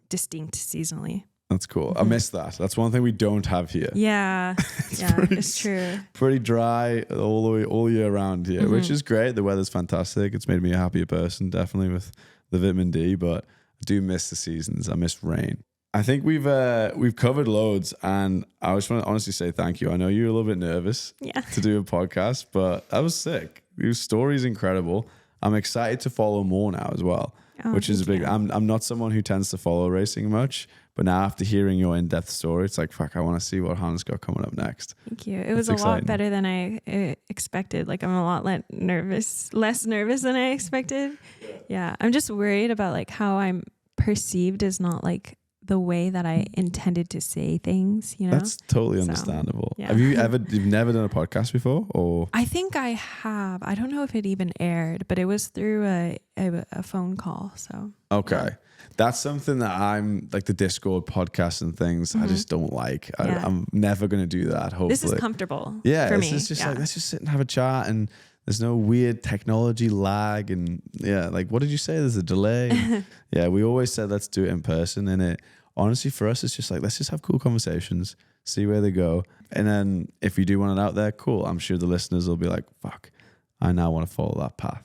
distinct seasonally. That's cool. I miss that. That's one thing we don't have here. Yeah, it's true. Pretty dry all year round here, which is great. The weather's fantastic. It's made me a happier person, definitely, with the vitamin D. But I do miss the seasons. I miss rain. I think we've covered loads, and I just want to honestly say thank you. I know you're a little bit nervous to do a podcast, but that was sick. Your story's incredible. I'm excited to follow more now as well, which is a big. I'm not someone who tends to follow racing much. But now after hearing your in-depth story, it's like, fuck, I want to see what Hana's got coming up next. Thank you. It was a lot better than I expected. Like I'm a lot less nervous than I expected. Yeah. I'm just worried about like how I'm perceived as not like the way that I intended to say things, you know? That's totally understandable. Yeah. You've never done a podcast before, or? I think I have. I don't know if it even aired, but it was through a phone call. So. Okay. Yeah. That's something that I'm like the Discord podcast and things. I just don't like. I'm never going to do that. Hopefully, this is comfortable. Yeah, for me. It's just like let's just sit and have a chat, and there's no weird technology lag, and like what did you say? There's a delay. Yeah, we always said let's do it in person, and it honestly for us it's just like let's just have cool conversations, see where they go, and then if you do want it out there, cool. I'm sure the listeners will be like, "Fuck, I now want to follow that path."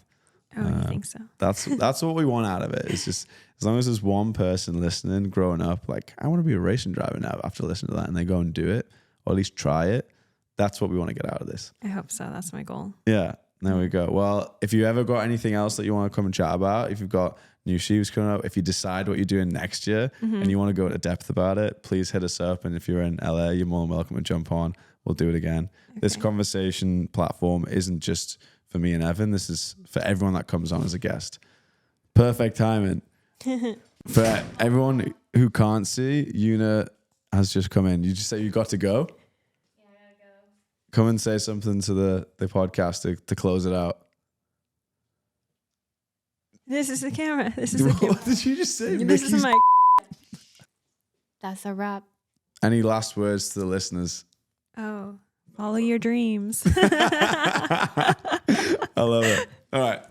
Oh, you think so? That's what we want out of it. It's just as long as there's one person listening, growing up, like I want to be a racing driver now after listening to that, and they go and do it, or at least try it. That's what we want to get out of this. I hope so. That's my goal. Yeah, there we go. Well, if you ever got anything else that you want to come and chat about, if you've got new shoes coming up, if you decide what you're doing next year and you want to go into depth about it, please hit us up. And if you're in LA, you're more than welcome to jump on. We'll do it again. Okay. This conversation platform isn't just for me and Evan. This is for everyone that comes on as a guest. Perfect timing. For everyone who can't see, Yuna has just come in. You just say you got to go? Yeah, I gotta go. Come and say something to the podcast to close it out. This is the camera. This is the camera. What did you just say? This is my... That's a wrap. Any last words to the listeners? Oh, follow your dreams. I love it. All right.